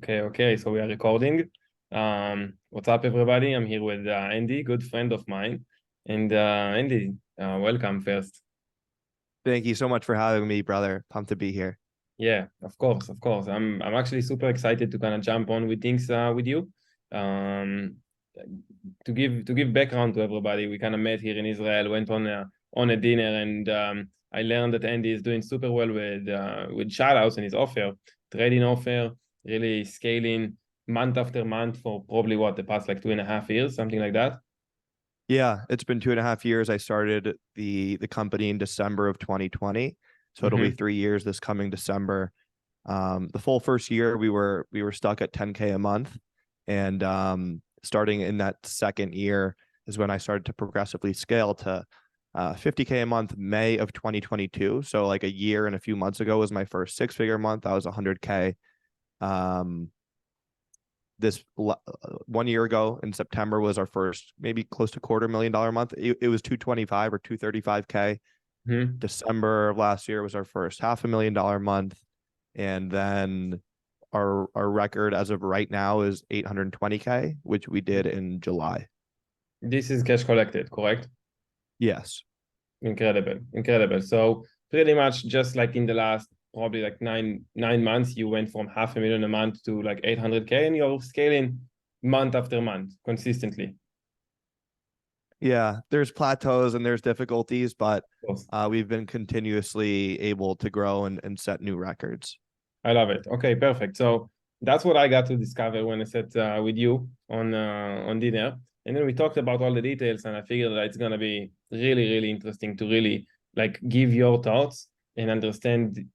Okay. So we are recording. What's up, everybody? I'm here with Andy, good friend of mine. And Andy, welcome first. Thank you so much for having me, brother. Pumped to be here. Yeah, of course. I'm actually super excited to kind of jump on with things with you. Um, to give background to everybody, we kind of met here in Israel, went on a dinner, and I learned that Andy is doing super well with Shoutouts and his offer, trading offer, really scaling month after month for probably what the past like 2.5 years, something like that. Yeah, it's been 2.5 years. I started the company in December of 2020. So it'll be Mm-hmm. 3 years this coming December. The full first year we were stuck at 10K a month. And starting in that second year is when I started to progressively scale to 50K a month, May of 2022. So like a year and a few months ago was my first six-figure month. I was 100K. Um, this 1 year ago in September was our first, maybe close to $250,000 month. It was 225 or 235K. Mm-hmm. December of last year was our first $500,000 month. And then our record as of right now is 820K, which we did in July. This is cash collected, correct? Yes. Incredible. So pretty much just like in the last probably like nine months, you went from 500,000 a month to like 800K, and you're scaling month after month consistently. Yeah, there's plateaus and there's difficulties, but Of course. we've been continuously able to grow and set new records. I love it. Okay, perfect. So that's what I got to discover when I sat with you on dinner, and then we talked about all the details, and I figured that it's gonna be really interesting to really like give your thoughts and understand,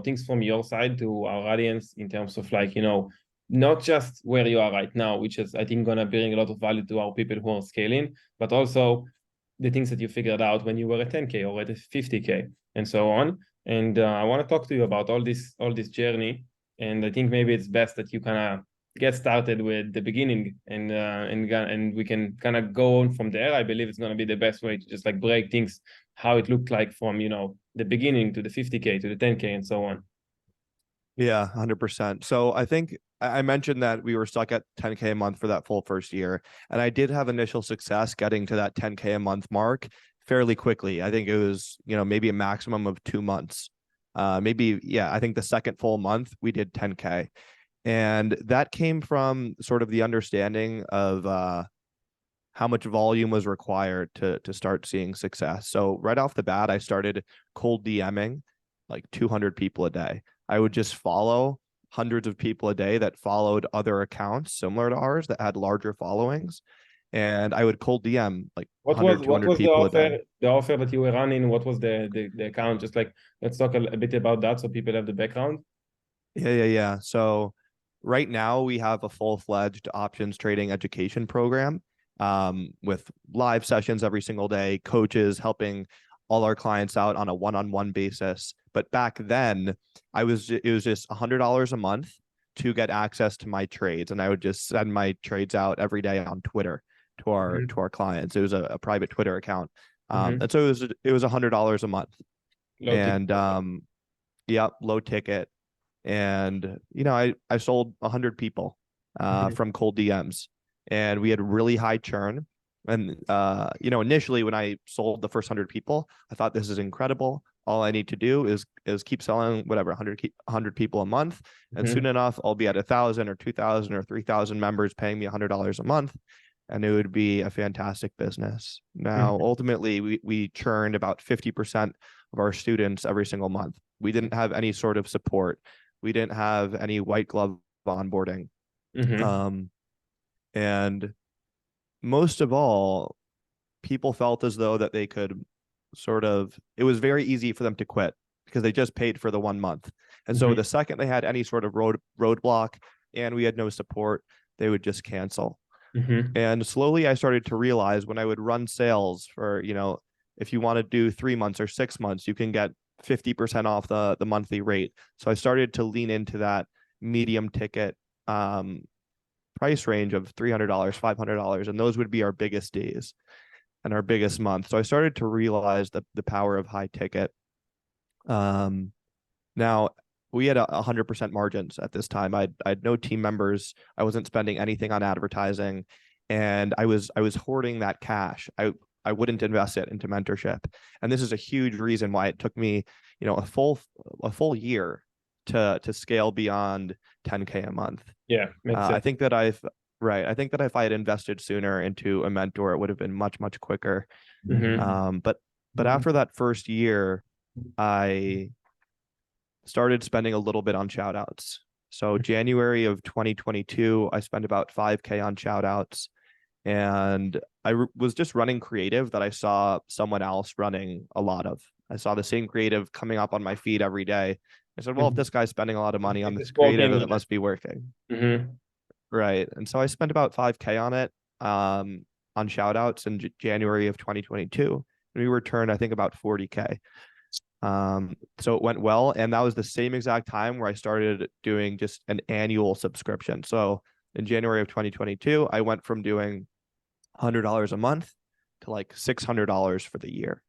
things from your side to our audience in terms of like, not just where you are right now, which is I think gonna bring a lot of value to our people who are scaling, but also the things that you figured out when you were at 10K or at 50K and so on. And I want to talk to you about all this journey. And I think maybe it's best that you kind of get started with the beginning, and we can kind of go on from there. I believe it's going to be the best way to just like break things, how it looked like from the beginning to the 50K to the 10K and so on. Yeah, 100%. So I think I mentioned that we were stuck at 10K a month for that full first year. And I did have initial success getting to that 10K a month mark fairly quickly. I think it was, maybe a maximum of 2 months. I think the second full month we did 10K. And that came from sort of the understanding of how much volume was required to start seeing success. So right off the bat, I started cold DMing like 200 people a day. I would just follow hundreds of people a day that followed other accounts similar to ours that had larger followings. And I would cold DM like What was 100, what 200 was the people a day. offer the offer that you were running? What was the account? Just like let's talk a bit about that so people have the background. Yeah. So right now we have a full-fledged options trading education program with live sessions every single day, coaches helping all our clients out on a one-on-one basis. But back then, it was just $100 a month to get access to my trades, and I would just send my trades out every day on Twitter to our Mm-hmm. to our clients. It was a private Twitter account, Mm-hmm. and so it was $100 a month, Low ticket. and yeah, low ticket, and I sold 100 people Mm-hmm. from cold DMs, and we had really high churn. And initially when I sold the first 100 people, I thought this is incredible. All I need to do is keep selling whatever 100 people a month, and soon Mm-hmm. enough I'll be at 1,000 or 2,000 or 3,000 members paying me $100 a month, and it would be a fantastic business. Now, Mm-hmm. ultimately, we churned about 50% of our students every single month. We didn't have any sort of support. We didn't have any white glove onboarding. Mm-hmm. Um, and most of all, people felt as though that they could it was very easy for them to quit because they just paid for the 1 month. And so Mm-hmm. the second they had any sort of roadblock and we had no support, they would just cancel. Mm-hmm. And slowly I started to realize when I would run sales for, if you want to do 3 months or 6 months, you can get 50% off the monthly rate. So I started to lean into that medium ticket price range of $300, $500, and those would be our biggest days and our biggest month. So I started to realize the power of high ticket. Now, we had 100% margins at this time. I had no team members. I wasn't spending anything on advertising, and I was hoarding that cash. I wouldn't invest it into mentorship, and this is a huge reason why it took me, a full year to scale beyond 10K a month. Yeah, makes sense. I think that I think that if I had invested sooner into a mentor, it would have been much, much quicker. But after that first year, I started spending a little bit on shoutouts. So January of 2022, I spent about 5K on shoutouts, and I was just running creative that I saw someone else running a lot of. I saw the same creative coming up on my feed every day. I said, well, if this guy's spending a lot of money on this creative, then it must be working. Right. And so I spent about 5K on it, on shoutouts in January of 2022. And we returned, I think, about 40K. So it went well. And that was the same exact time where I started doing just an annual subscription. So in January of 2022, I went from doing $100 a month to like $600 for the year.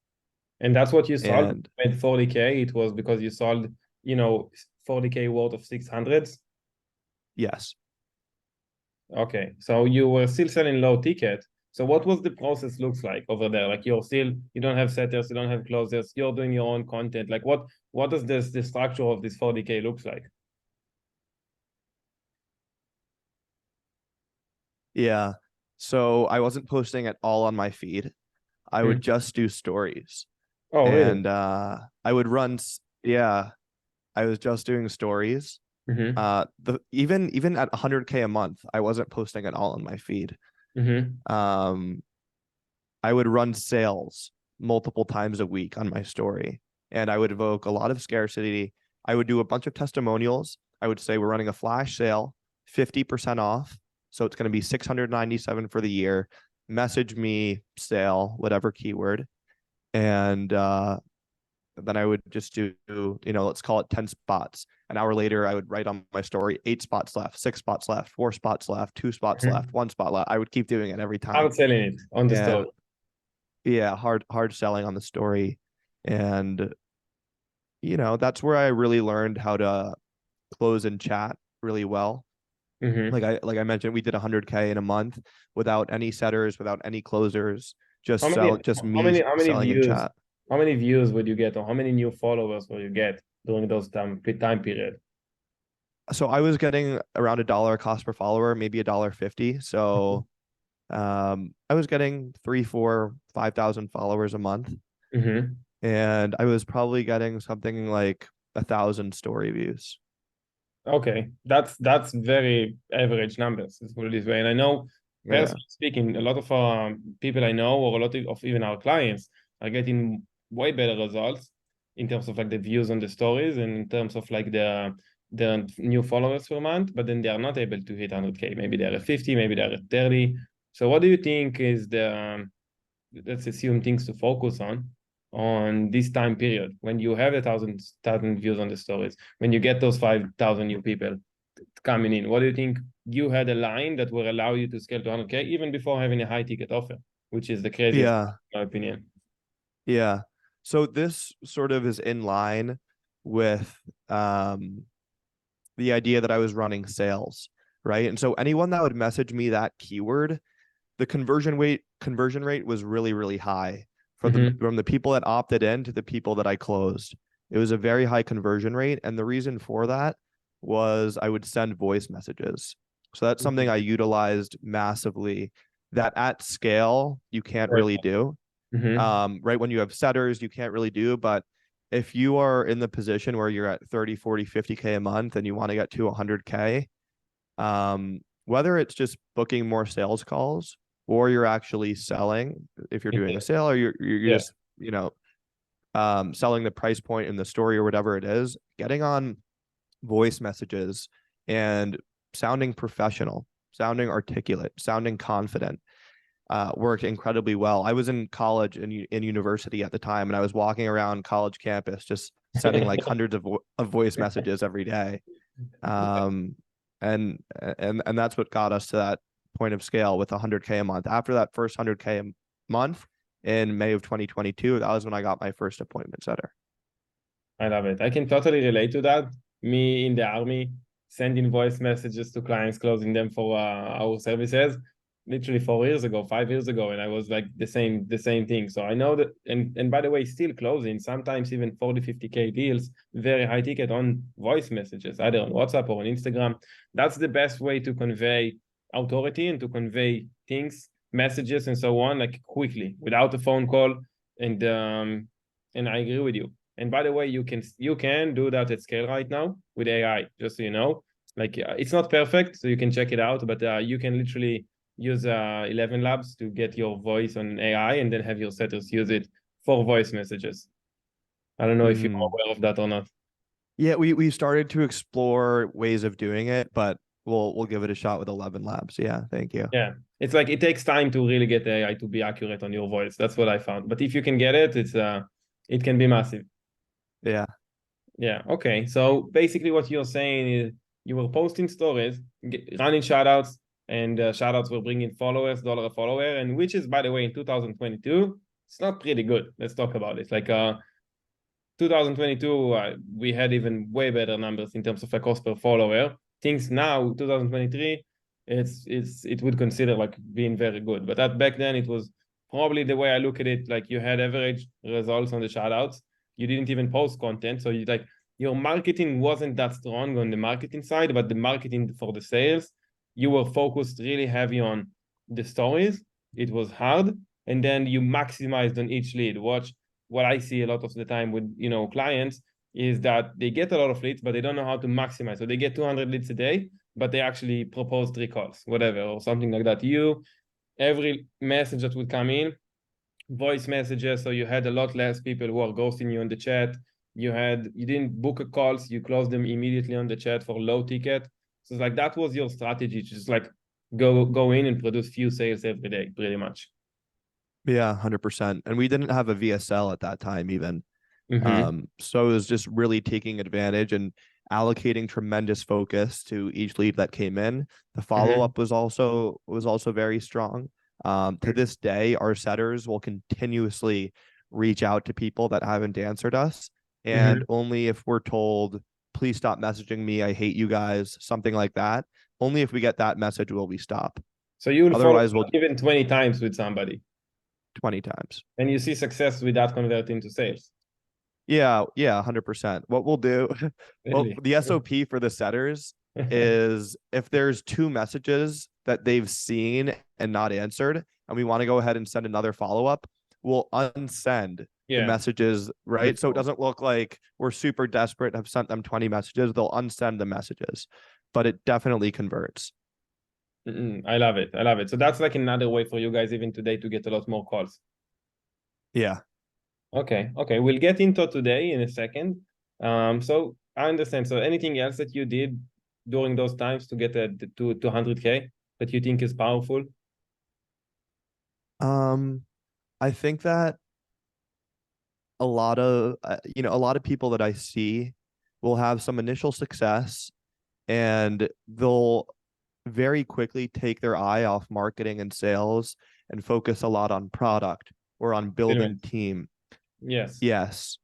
And that's what you sold at 40K. It was because you sold, 40K worth of 600s. Yes. Okay. So you were still selling low ticket. So what was the process looks like over there? Like you don't have setters, you don't have closers, you're doing your own content. Like what does the structure of this 40K looks like? Yeah. So I wasn't posting at all on my feed. I would just do stories. Oh, really? And I would run, I was just doing stories. Even at 100K a month, I wasn't posting at all on my feed. I would run sales multiple times a week on my story, and I would evoke a lot of scarcity. I would do a bunch of testimonials. I would say we're running a flash sale, 50% off. So it's going to be $697 for the year. Message me, sale, whatever keyword. And then I would just do, let's call it 10 spots. An hour later, I would write on my story, 8 spots left, 6 spots left, 4 spots left, 2 spots left, 1 spot left. I would keep doing it every time. I was selling it on the story. Yeah, hard selling on the story. And, that's where I really learned how to close and chat really well. Like I mentioned, we did 100K in a month without any setters, without any closers, just me selling in chat. How many views would you get, or how many new followers will you get during those time period? So I was getting around $1 cost per follower, maybe $1.50. So I was getting 3, 4, 5,000 followers a month. And I was probably getting something like 1,000 story views. Okay, that's very average numbers. Let's put it this way. And I know, personally speaking, a lot of people I know, or a lot of even our clients, are getting way better results in terms of like the views on the stories and in terms of like the new followers per month. But then they are not able to hit 100K. Maybe they're at 50, maybe they're at 30. So what do you think is the let's assume things to focus on this time period when you have 1,000 views on the stories, when you get those 5,000 new people coming in? What do you think you had a line that will allow you to scale to 100K even before having a high ticket offer, which is the craziest, in my opinion? Yeah. So this sort of is in line with the idea that I was running sales, right? And so anyone that would message me that keyword, the conversion rate was really, really high. From the people that opted in to the people that I closed. It was a very high conversion rate. And the reason for that was I would send voice messages. So that's something I utilized massively that at scale, you can't really do. Right. When you have setters, you can't really do. But if you are in the position where you're at 30, 40, 50K a month and you want to get to 100K, whether it's just booking more sales calls, or you're actually selling, if you're doing a sale, or you're just, selling the price point in the story or whatever it is, getting on voice messages and sounding professional, sounding articulate, sounding confident, worked incredibly well. I was in college and in university at the time, and I was walking around college campus, just sending like hundreds of voice messages every day. And that's what got us to that point of scale with 100K a month. After that first 100K a month in May of 2022, that was when I got my first appointment setter. I love it. I can totally relate to that. me in the army sending voice messages to clients, closing them for our services literally 4 years ago, 5 years ago, and I was like the same thing. So I know that, and by the way, still closing sometimes even 40, 50K deals, very high ticket on voice messages, either on WhatsApp or on Instagram. That's the best way to convey authority and to convey things, messages, and so on, like quickly without a phone call. And I agree with you. And by the way, you can do that at scale right now with AI, just so you know. Like it's not perfect, so you can check it out, but you can literally use 11 Labs to get your voice on AI and then have your setters use it for voice messages. I don't know if you're Mm. aware of that or not. Yeah, we started to explore ways of doing it, but we'll give it a shot with 11 Labs. Yeah, thank you. Yeah, it's like it takes time to really get AI to be accurate on your voice. That's what I found. But if you can get it, it can be massive. Yeah. Yeah. Okay. So basically, what you're saying is you were posting stories, running shoutouts, and shoutouts were bringing followers, dollar a follower, and which is, by the way, in 2022, it's not pretty good. Let's talk about it. Like 2022, we had even way better numbers in terms of a cost per follower. Things now, 2023, it would consider like being very good. But back then, it was probably the way I look at it. Like you had average results on the shoutouts. You didn't even post content, so you like your marketing wasn't that strong on the marketing side, but the marketing for the sales, you were focused really heavy on the stories. It was hard, and then you maximized on each lead. Watch what I see a lot of the time with clients is that they get a lot of leads, but they don't know how to maximize. So they get 200 leads a day, but they actually propose 3 calls, whatever, or something like that. Every message that would come in, voice messages, so you had a lot less people who are ghosting you on the chat. You didn't book a calls, you closed them immediately on the chat for low ticket. So it's like that was your strategy, just like go in and produce few sales every day, pretty much. Yeah, 100%. And we didn't have a VSL at that time even. Mm-hmm. So it was just really taking advantage and allocating tremendous focus to each lead that came in. The Mm-hmm. follow-up was also very strong. To this day, our setters will continuously reach out to people that haven't answered us. Mm-hmm. And only if we're told, please stop messaging me, I hate you guys, something like that. Only if we get that message will we stop. So you will follow Otherwise, we'll up even 20 times with somebody 20 times. and you see success with that converting to sales. Yeah, yeah, 100%. What we'll do, well, Really? the SOP for the setters is if there's two messages that they've seen and not answered, and we want to go ahead and send another follow-up, we'll unsend the Yeah. messages, right? So it doesn't look like we're super desperate and have sent them 20 messages. They'll unsend the messages, but it definitely converts. I love it. I love it. So that's like another way for you guys even today to get a lot more calls. Yeah. Okay. Okay. We'll get into today in a second. So I understand. So anything else that you did during those times to get to 200K that you think is powerful? Um, I think that a lot of people that I see will have some initial success and they'll very quickly take their eye off marketing and sales and focus a lot on product or on building Experiment. team. Yes. Yes.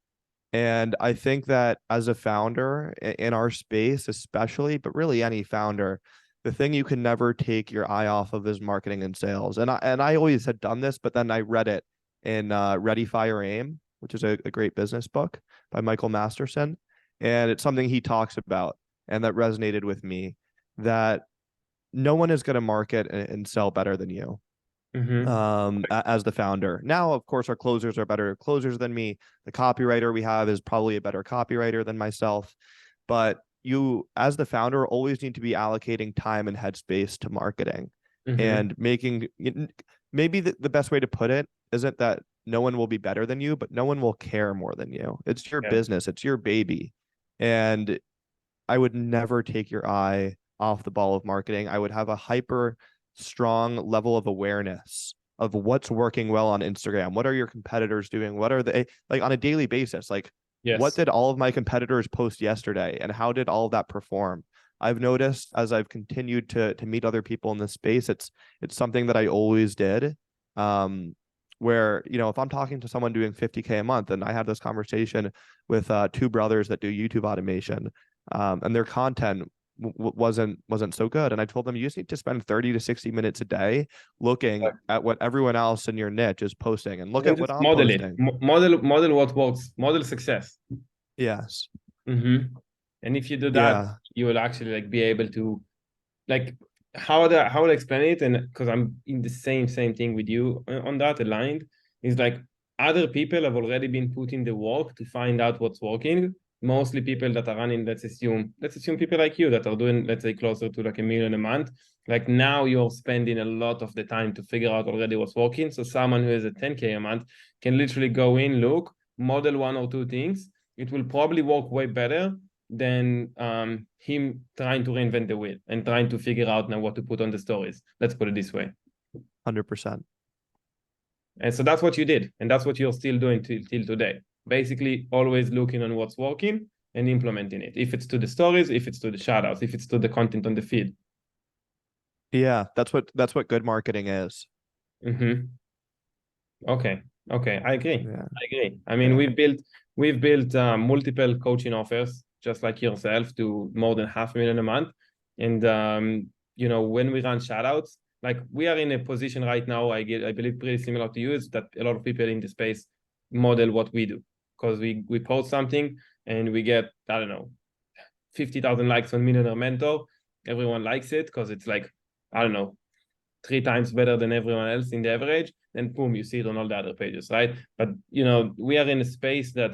And I think that as a founder in our space, especially, but really any founder, the thing you can never take your eye off of is marketing and sales. And I always had done this, but then I read it in Ready, Fire, Aim, which is a great business book by Michael Masterson. And it's something he talks about and that resonated with me that no one is going to market and sell better than you Mm-hmm. as the founder. Now, of course, our closers are better closers than me. The copywriter we have is probably a better copywriter than myself. But you, as the founder, always need to be allocating time and headspace to marketing Mm-hmm. and making maybe the best way to put it isn't that no one will be better than you, but no one will care more than you. It's your Yeah. business, it's your baby. And I would never take your eye off the ball of marketing. I would have a hyper strong level of awareness of what's working well on Instagram. What are your competitors doing? What are they like on a daily basis? Like, what Yes. did all of my competitors post yesterday and how did all of that perform? I've noticed as I've continued to meet other people in this space, it's something that I always did. Where, if I'm talking to someone doing 50K a month and I have this conversation with two brothers that do YouTube automation, and their content wasn't so good. And I told them, you just need to spend 30 to 60 minutes a day looking at what everyone else in your niche is posting, and look And at just what I'm model it. posting. Model what works. Model success. Yes. And if you do that, Yeah. you will actually like be able to like how would I explain it? And because I'm in the same thing with you on that aligned, is like other people have already been put in the work to find out what's working. Mostly people that are running, let's assume people like you that are doing, let's say, closer to like 1 million a month. Like now you're spending a lot of the time to figure out already what's working. So someone who has a 10K a month can literally go in, look, model 1 or 2 things. It will probably work way better than him trying to reinvent the wheel and trying to figure out now what to put on the stories. Let's put it this way. 100%. And so that's what you did. And that's what you're still doing till today. Basically, always looking on what's working and implementing it. If it's to the stories, if it's to the shoutouts, if it's to the content on the feed. Yeah, that's what good marketing is. Mm-hmm. Okay. I agree. Yeah. I agree. I mean, Yeah. we've built multiple coaching offers, just like yourself, to more than 500,000 a month. And when we run shoutouts, like we are in a position right now, I believe pretty similar to you, is that a lot of people in the space model what we do. Because we post something and we get, I don't know, 50,000 likes on Millionaire Mentor. Everyone likes it because it's like, I don't know, 3 times better than everyone else in the average, then boom, you see it on all the other pages, right? But we are in a space that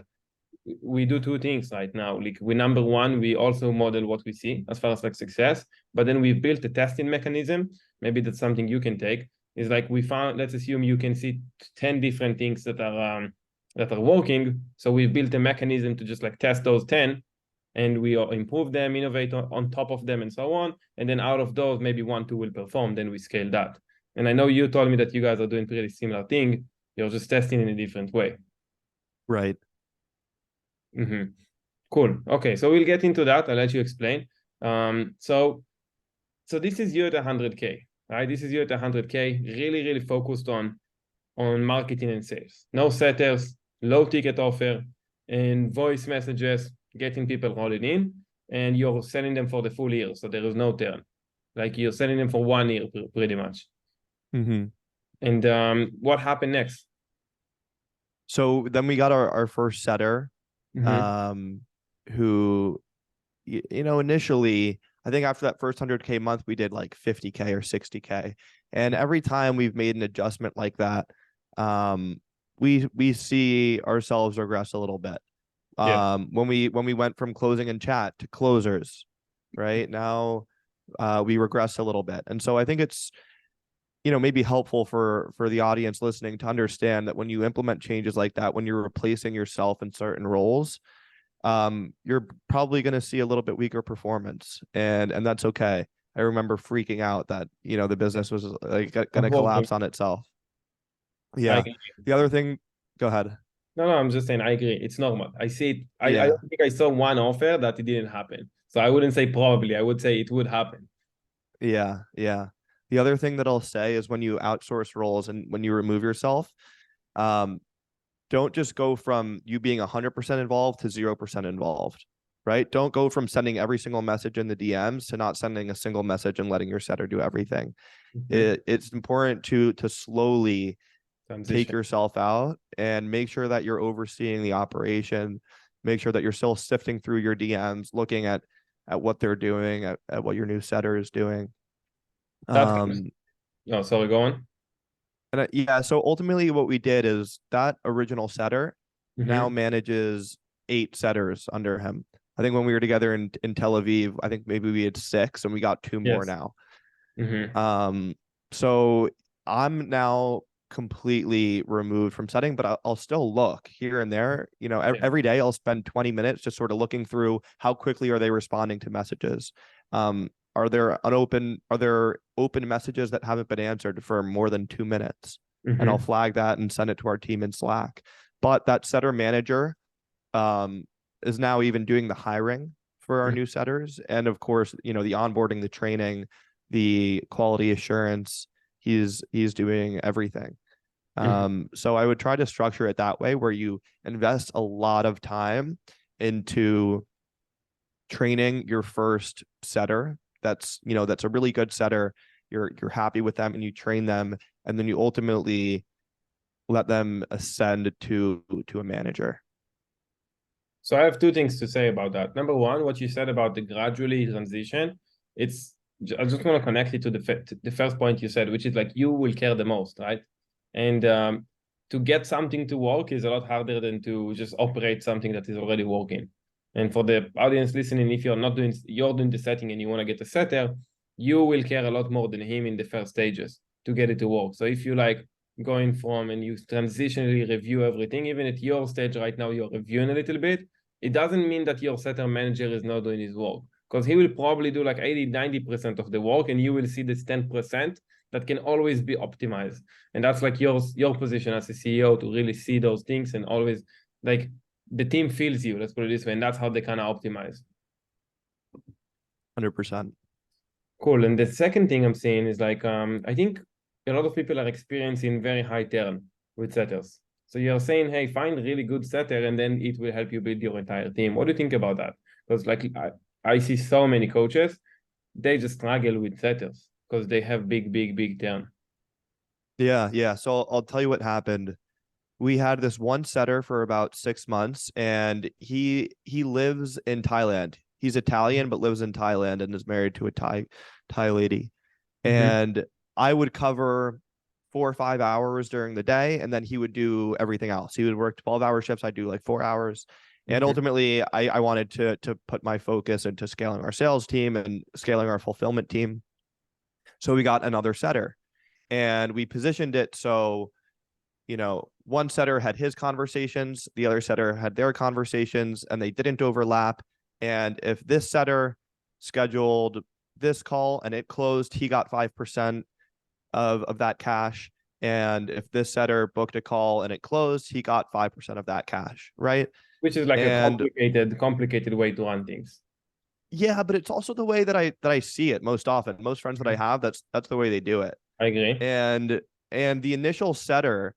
we do 2 things right now. Like number one, we also model what we see as far as like success, but then we've built a testing mechanism. Maybe that's something you can take. Is like we found, let's assume you can see 10 different things that are working. So we've built a mechanism to just like test those 10, and we improve them, innovate on top of them, and so on. And then out of those, maybe 1, 2 will perform. Then we scale that. And I know you told me that you guys are doing pretty similar thing. You're just testing in a different way. Right. Mm-hmm. Cool. Okay, so we'll get into that. I'll let you explain. So this is you at 100K, right? This is you at 100K, really, really focused on marketing and sales. No setters, low ticket offer, and voice messages, getting people rolling in, and you're selling them for the full year. So there is no turn. Like you're selling them for 1 year pretty much. Mm-hmm. And what happened next? So then we got our first setter, Mm-hmm. who, initially, I think after that first 100K month, we did like 50K or 60K. And every time we've made an adjustment like that, we see ourselves regress a little bit. Yeah. When we went from closing and chat to closers, right now, we regress a little bit. And so I think it's, maybe helpful for the audience listening to understand that when you implement changes like that, when you're replacing yourself in certain roles, you're probably going to see a little bit weaker performance, and that's okay. I remember freaking out that the business was like going to collapse on itself. I Yeah. agree. The other thing, go ahead. No, I'm just saying I agree. It's normal. I see it. I Yeah. don't think I saw one offer that it didn't happen. So I wouldn't say probably. I would say it would happen. Yeah. Yeah. The other thing that I'll say is when you outsource roles and when you remove yourself, um, don't just go from you being 100% involved to 0% involved, right? Don't go from sending every single message in the DMs to not sending a single message and letting your setter do everything. Mm-hmm. It's important to slowly take Transition. yourself out and make sure that you're overseeing the operation, make sure that you're still sifting through your DMs, looking at what they're doing, at what your new setter is doing. That's Um, oh, sorry, go on. and yeah, so ultimately what we did is that original setter now Mm-hmm. manages 8 setters under him. I think when we were together in Tel Aviv, I think maybe we had 6 and we got 2 more Yes. now. Mm-hmm. So I'm now completely removed from setting, but I'll still look here and there. Yeah. Every day I'll spend 20 minutes just sort of looking through how quickly are they responding to messages. Are there open messages that haven't been answered for more than 2 minutes? And I'll Mm-hmm. flag that and send it to our team in Slack. But that setter manager is now even doing the hiring for our new setters. And of course, the onboarding, the training, the quality assurance, he's doing everything. Mm-hmm. So I would try to structure it that way where you invest a lot of time into training your first setter that's a really good setter, you're happy with them and you train them, and then you ultimately let them ascend to a manager. So I have two things to say about that. Number one, what you said about the gradually transition, I just want to connect it to the first point you said, which is like you will care the most, right? And to get something to work is a lot harder than to just operate something that is already working. And for the audience listening, if you're doing the setting and you want to get a setter, you will care a lot more than him in the first stages to get it to work. So if you like going from and you transitionally review everything, even at your stage right now, you're reviewing a little bit, it doesn't mean that your setter manager is not doing his work, because he will probably do like 80-90% of the work, and you will see this 10% that can always be optimized. And that's like your position as a CEO, to really see those things and always like the team feels you, let's put it this way, and that's how they kind of optimize. 100%. Cool. And the second thing I'm seeing is like I think a lot of people are experiencing very high turn with setters. So you're saying, hey, find a really good setter, and then it will help you build your entire team. What do you think about that? Because like I see so many coaches, they just struggle with setters because they have big turn. Yeah. So I'll tell you what happened. We had this one setter for about 6 months, and he lives in Thailand. He's Italian but lives in Thailand and is married to a Thai lady. And I would cover 4 or 5 hours during the day, and then he would do everything else. He would work 12-hour shifts. I'd do like 4 hours. And ultimately, I wanted to put my focus into scaling our sales team and scaling our fulfillment team. So we got another setter, and we positioned it so, one setter had his conversations, the other setter had their conversations, and they didn't overlap. And if this setter scheduled this call and it closed, he got 5% of that cash. And if this setter booked a call and it closed, he got 5% of that cash, right? Which is like a complicated way to run things. Yeah, but it's also the way that I see it most often. Most friends that I have, that's the way they do it. I agree. And the initial setter,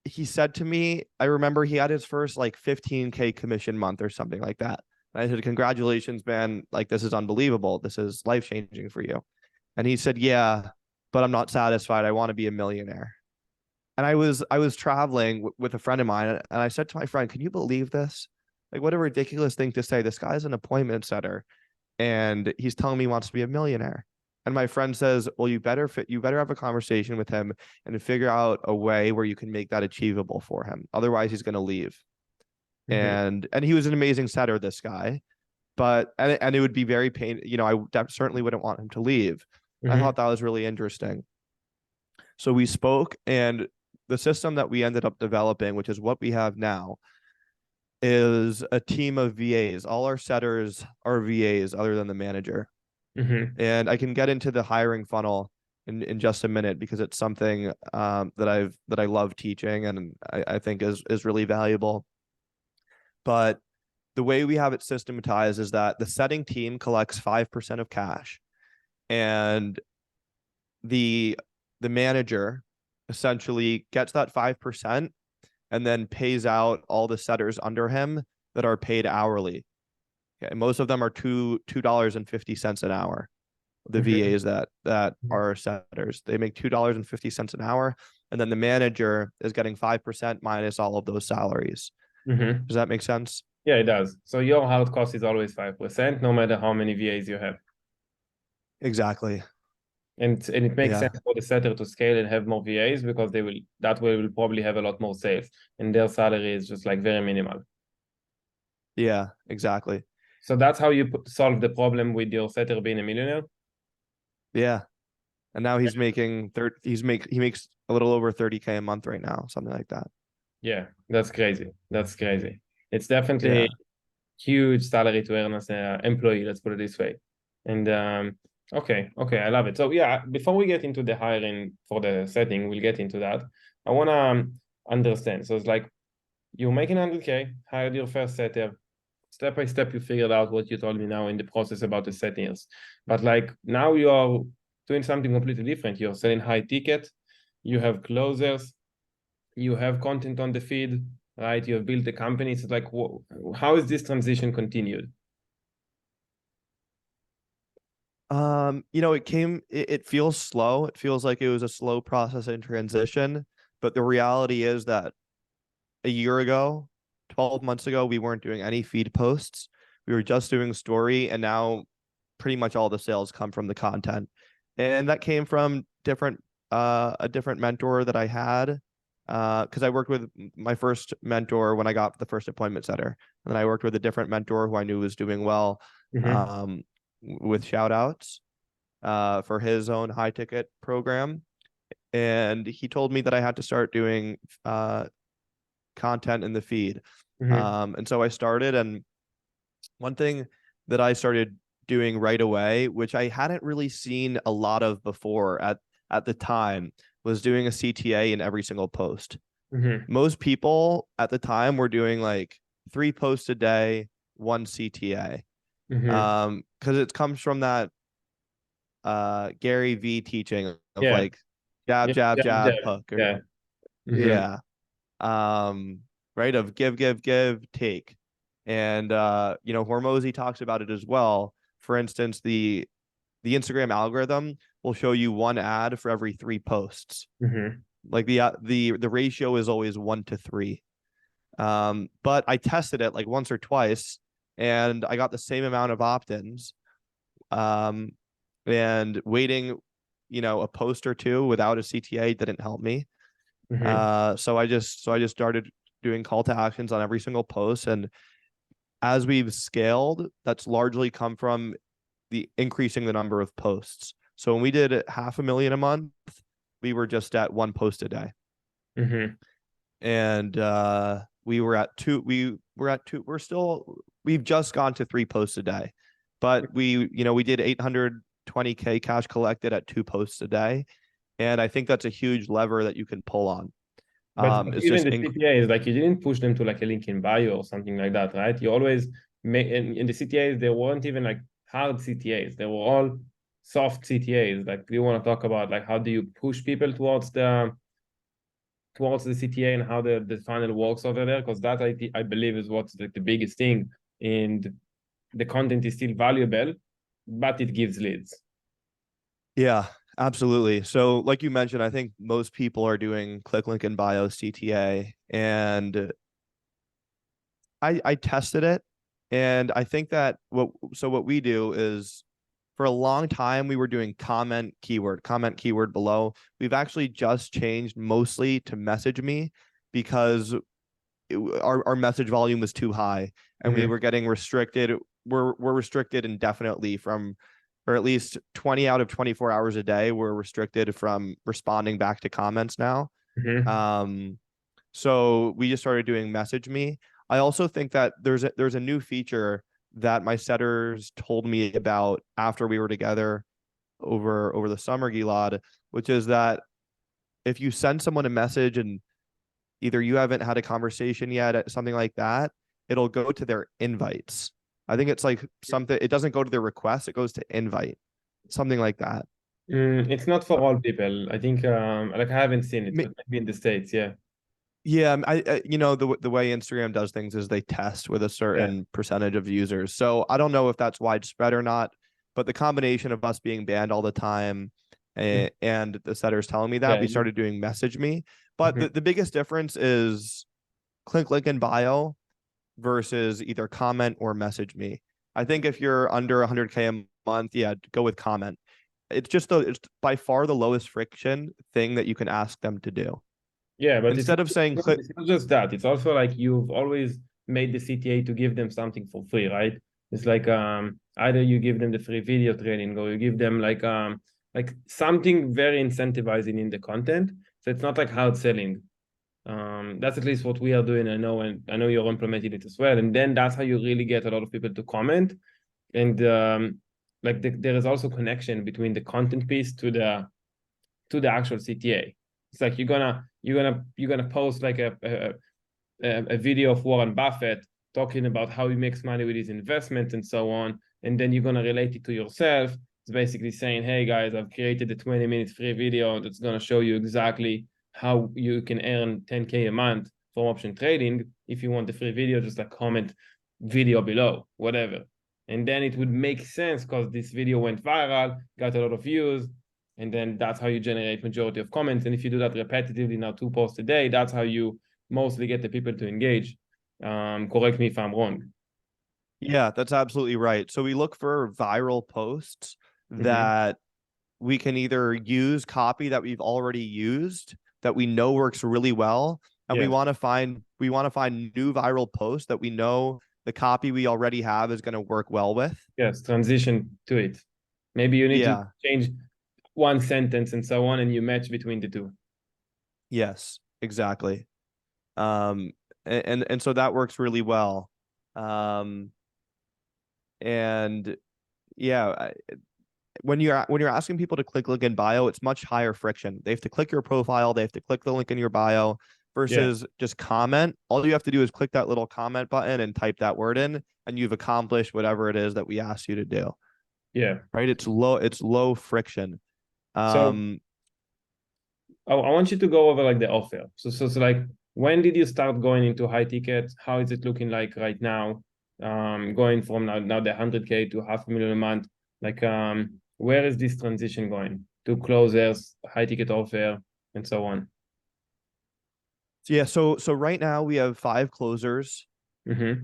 he said to me, I remember he had his first like 15K commission month or something like that. And I said, congratulations, man. Like, this is unbelievable. This is life-changing for you. And he said, yeah, but I'm not satisfied. I want to be a millionaire. And I was traveling with a friend of mine, and I said to my friend, can you believe this? Like, what a ridiculous thing to say. This guy's an appointment setter, and he's telling me he wants to be a millionaire. And my friend says, well, you better have a conversation with him and figure out a way where you can make that achievable for him. Otherwise, he's going to leave. And he was an amazing setter, this guy, but and it would be very I certainly wouldn't want him to leave. I thought that was really interesting. So we spoke, and the system that we ended up developing, which is what we have now, is a team of VAs. All our setters are VAs other than the manager. And I can get into the hiring funnel in just a minute, because it's something that I love teaching, and I think is really valuable. But the way we have it systematized is that the setting team collects 5% of cash, and the manager essentially gets that 5% and then pays out all the setters under him that are paid hourly. Okay, most of them are $2.50 an hour. The VAs that are setters, they make $2.50 an hour, and then the manager is getting 5% minus all of those salaries. Does that make sense? Yeah, it does. So your hard cost is always 5%, no matter how many VAs you have. Exactly. And it makes sense for the setter to scale and have more VAs, because that way will probably have a lot more sales, and their salary is just like very minimal. Yeah, exactly. So that's how you solve the problem with your setter being a millionaire. Yeah. And now he's making he makes a little over 30K a month right now, something like that. Yeah, that's crazy. It's definitely huge salary to earn as an employee, let's put it this way. And okay, I love it. So yeah, before we get into the hiring for the setting, we'll get into that. I want to understand. So it's like you're making 100K, hired your first setter. Step by step, you figured out what you told me now in the process about the settings. But like now you are doing something completely different. You're selling high ticket, you have closers, you have content on the feed, right? You have built a company. It's like, how is this transition continued? It feels slow. It feels like it was a slow process in transition, but the reality is that a year ago, 12 months ago, we weren't doing any feed posts. We were just doing story, and now pretty much all the sales come from the content. And that came from a different mentor that I had. Because I worked with my first mentor when I got the first appointment setter. And then I worked with a different mentor who I knew was doing well with Shoutouts for his own high ticket program. And he told me that I had to start doing content in the feed. And so I started, and one thing that I started doing right away, which I hadn't really seen a lot of before at the time, was doing a CTA in every single post. Most people at the time were doing like 3 posts a day, 1 CTA. Because it comes from that Gary V teaching of like jab, jab, jab, hook. Or, yeah. Right, of give, take. And Hormozy talks about it as well. For instance, the Instagram algorithm will show you 1 ad for every 3 posts. Like the ratio is always 1 to 3. But I tested it like once or twice, and I got the same amount of opt-ins. And waiting, a post or 2 without a CTA didn't help me. So I just started doing call to actions on every single post, and as we've scaled, that's largely come from the increasing the number of posts. So when we did 500,000 a month, we were just at 1 post a day. And we were at 2. We've just gone to 3 posts a day, but we did 820K cash collected at 2 posts a day. And I think that's a huge lever that you can pull on. But even the CTAs, like you didn't push them to like a link in bio or something like that, right? You always make in the CTAs, they weren't even like hard CTAs. They were all soft CTAs. Like, do you want to talk about like how do you push people towards the CTA and how the funnel works over there? Because that I believe is what's like the biggest thing. And the content is still valuable, but it gives leads. Yeah, absolutely. So like you mentioned, I think most people are doing click link in bio CTA, and I tested it, and I think that what we do is, for a long time we were doing comment keyword below. We've actually just changed mostly to message me because our message volume was too high, and we were getting restricted. We're restricted indefinitely from, or at least 20 out of 24 hours a day, we're restricted from responding back to comments now. So we just started doing message me. I also think that there's a new feature that my setters told me about after we were together over the summer, Gilad, which is that if you send someone a message and either you haven't had a conversation yet, something like that, it'll go to their invites. I think it's like something, it doesn't go to their request, it goes to invite, something like that. It's not for all people. I think like I haven't seen it, but maybe in the States, yeah. Yeah, the way Instagram does things is they test with a certain percentage of users. So I don't know if that's widespread or not, but the combination of us being banned all the time and the setters telling me that, we started doing message me. But the biggest difference is click link in bio versus either comment or message me. I think if you're under 100K a month, go with comment. It's by far the lowest friction thing that you can ask them to do. Yeah, but instead of saying click, it's not just that. It's also like you've always made the CTA to give them something for free, right? It's like either you give them the free video training or you give them like something very incentivizing in the content. So it's not like hard selling. That's at least what we are doing. I know, and I know you're implementing it as well. And then that's how you really get a lot of people to comment. And there is also connection between the content piece to the actual CTA. It's like you're gonna post like a video of Warren Buffett talking about how he makes money with his investment and so on, and then you're gonna relate it to yourself. It's basically saying, hey guys, I've created a 20-minute free video that's gonna show you exactly how you can earn 10K a month from option trading. If you want the free video, just like comment video below, whatever. and then it would make sense because this video went viral, got a lot of views, and then that's how you generate majority of comments. And if you do that repetitively, now 2 posts a day, that's how you mostly get the people to engage. Correct me if I'm wrong. Yeah, that's absolutely right. So we look for viral posts that we can either use copy that we've already used that we know works really well, and Yes. we want to find new viral posts that we know the copy we already have is going to work well with. Yes, transition to it. Maybe you need to change one sentence and so on, and you match between the two. Yes, exactly. And so that works really well. And yeah, when you're asking people to click link in bio, it's much higher friction. They have to click your profile, they have to click the link in your bio versus just comment. All you have to do is click that little comment button and type that word in, and you've accomplished whatever it is that we asked you to do. Yeah. Right? It's low friction. So I want you to go over like the offer. So like, when did you start going into high tickets? How is it looking like right now? Going from now the 100K to 500,000 a month. Like, where is this transition going to closers, high ticket offer, and so on? Yeah, so right now we have 5 closers, 8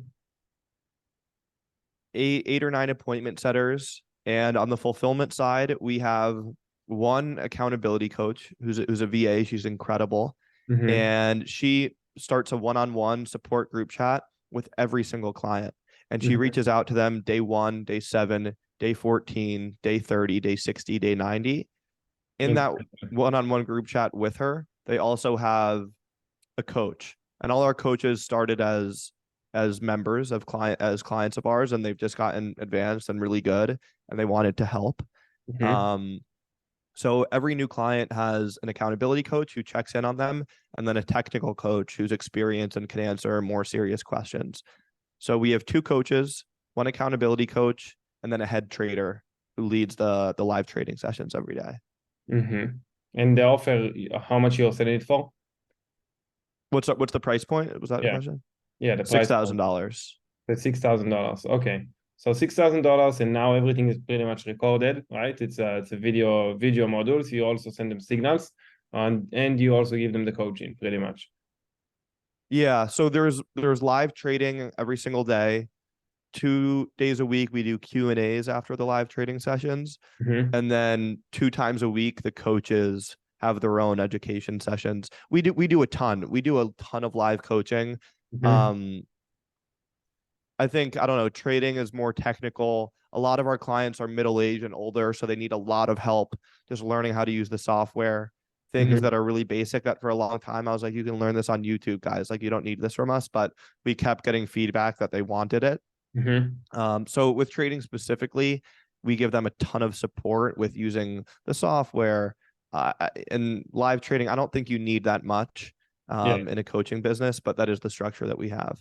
or 9 appointment setters, and on the fulfillment side, we have 1 accountability coach who's a VA. She's incredible, and she starts a one-on-one support group chat with every single client, and she reaches out to them day 1, day 7, day 14, day 30, day 60, day 90. In that one-on-one group chat with her, they also have a coach, and all our coaches started as members of clients of ours, and they've just gotten advanced and really good, and they wanted to help. So every new client has an accountability coach who checks in on them, and then a technical coach who's experienced and can answer more serious questions. So we have 2 coaches, 1 accountability coach, and then a head trader who leads the live trading sessions every day. And the offer, how much you're selling it for? What's the price point? Was that a question? Yeah, the price. $6,000. That's $6,000. Okay. So $6,000, and now everything is pretty much recorded, right? It's a video module. So you also send them signals, and you also give them the coaching, pretty much. Yeah. So there's live trading every single day. 2 days a week we do Q&As after the live trading sessions, and then 2 times a week the coaches have their own education sessions. We do a ton. We do a ton of live coaching. I think, I don't know, trading is more technical. A lot of our clients are middle-aged and older, so they need a lot of help just learning how to use the software. Things that are really basic that for a long time I was like, you can learn this on YouTube, guys. Like, you don't need this from us, but we kept getting feedback that they wanted it. So with trading specifically, we give them a ton of support with using the software. And live trading, I don't think you need that much in a coaching business, but that is the structure that we have.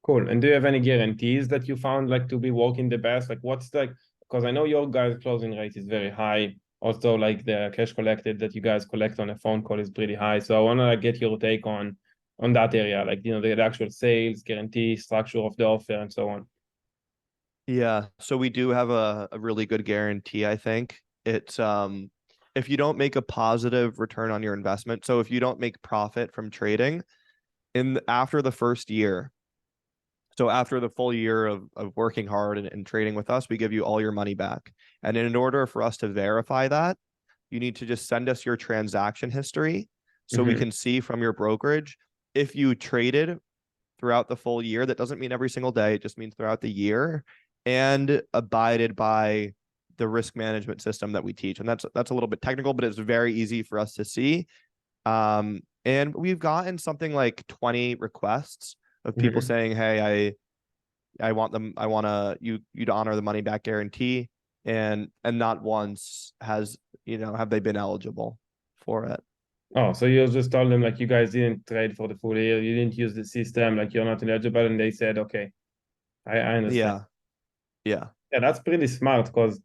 Cool. And do you have any guarantees that you found like to be working the best? Like, what's like, because I know your guys' closing rate is very high. Also, like the cash collected that you guys collect on a phone call is pretty high. So I want to like get your take on that area, like, you know, the actual sales guarantee, structure of the offer, and so on. Yeah. So we do have a really good guarantee, I think. It's if you don't make a positive return on your investment, so if you don't make profit from trading after the first year, so after the full year of working hard and trading with us, we give you all your money back. And in order for us to verify that, you need to just send us your transaction history so we can see from your brokerage if you traded throughout the full year. That doesn't mean every single day, it just means throughout the year, and abided by the risk management system that we teach. And that's a little bit technical, but it's very easy for us to see. And we've gotten something like 20 requests of people saying, hey, I want you to honor the money back guarantee, and not once have they been eligible for it. Oh, so you just told them like you guys didn't trade for the full year, you didn't use the system, like you're not eligible, and they said, okay, I understand. Yeah, That's pretty smart, because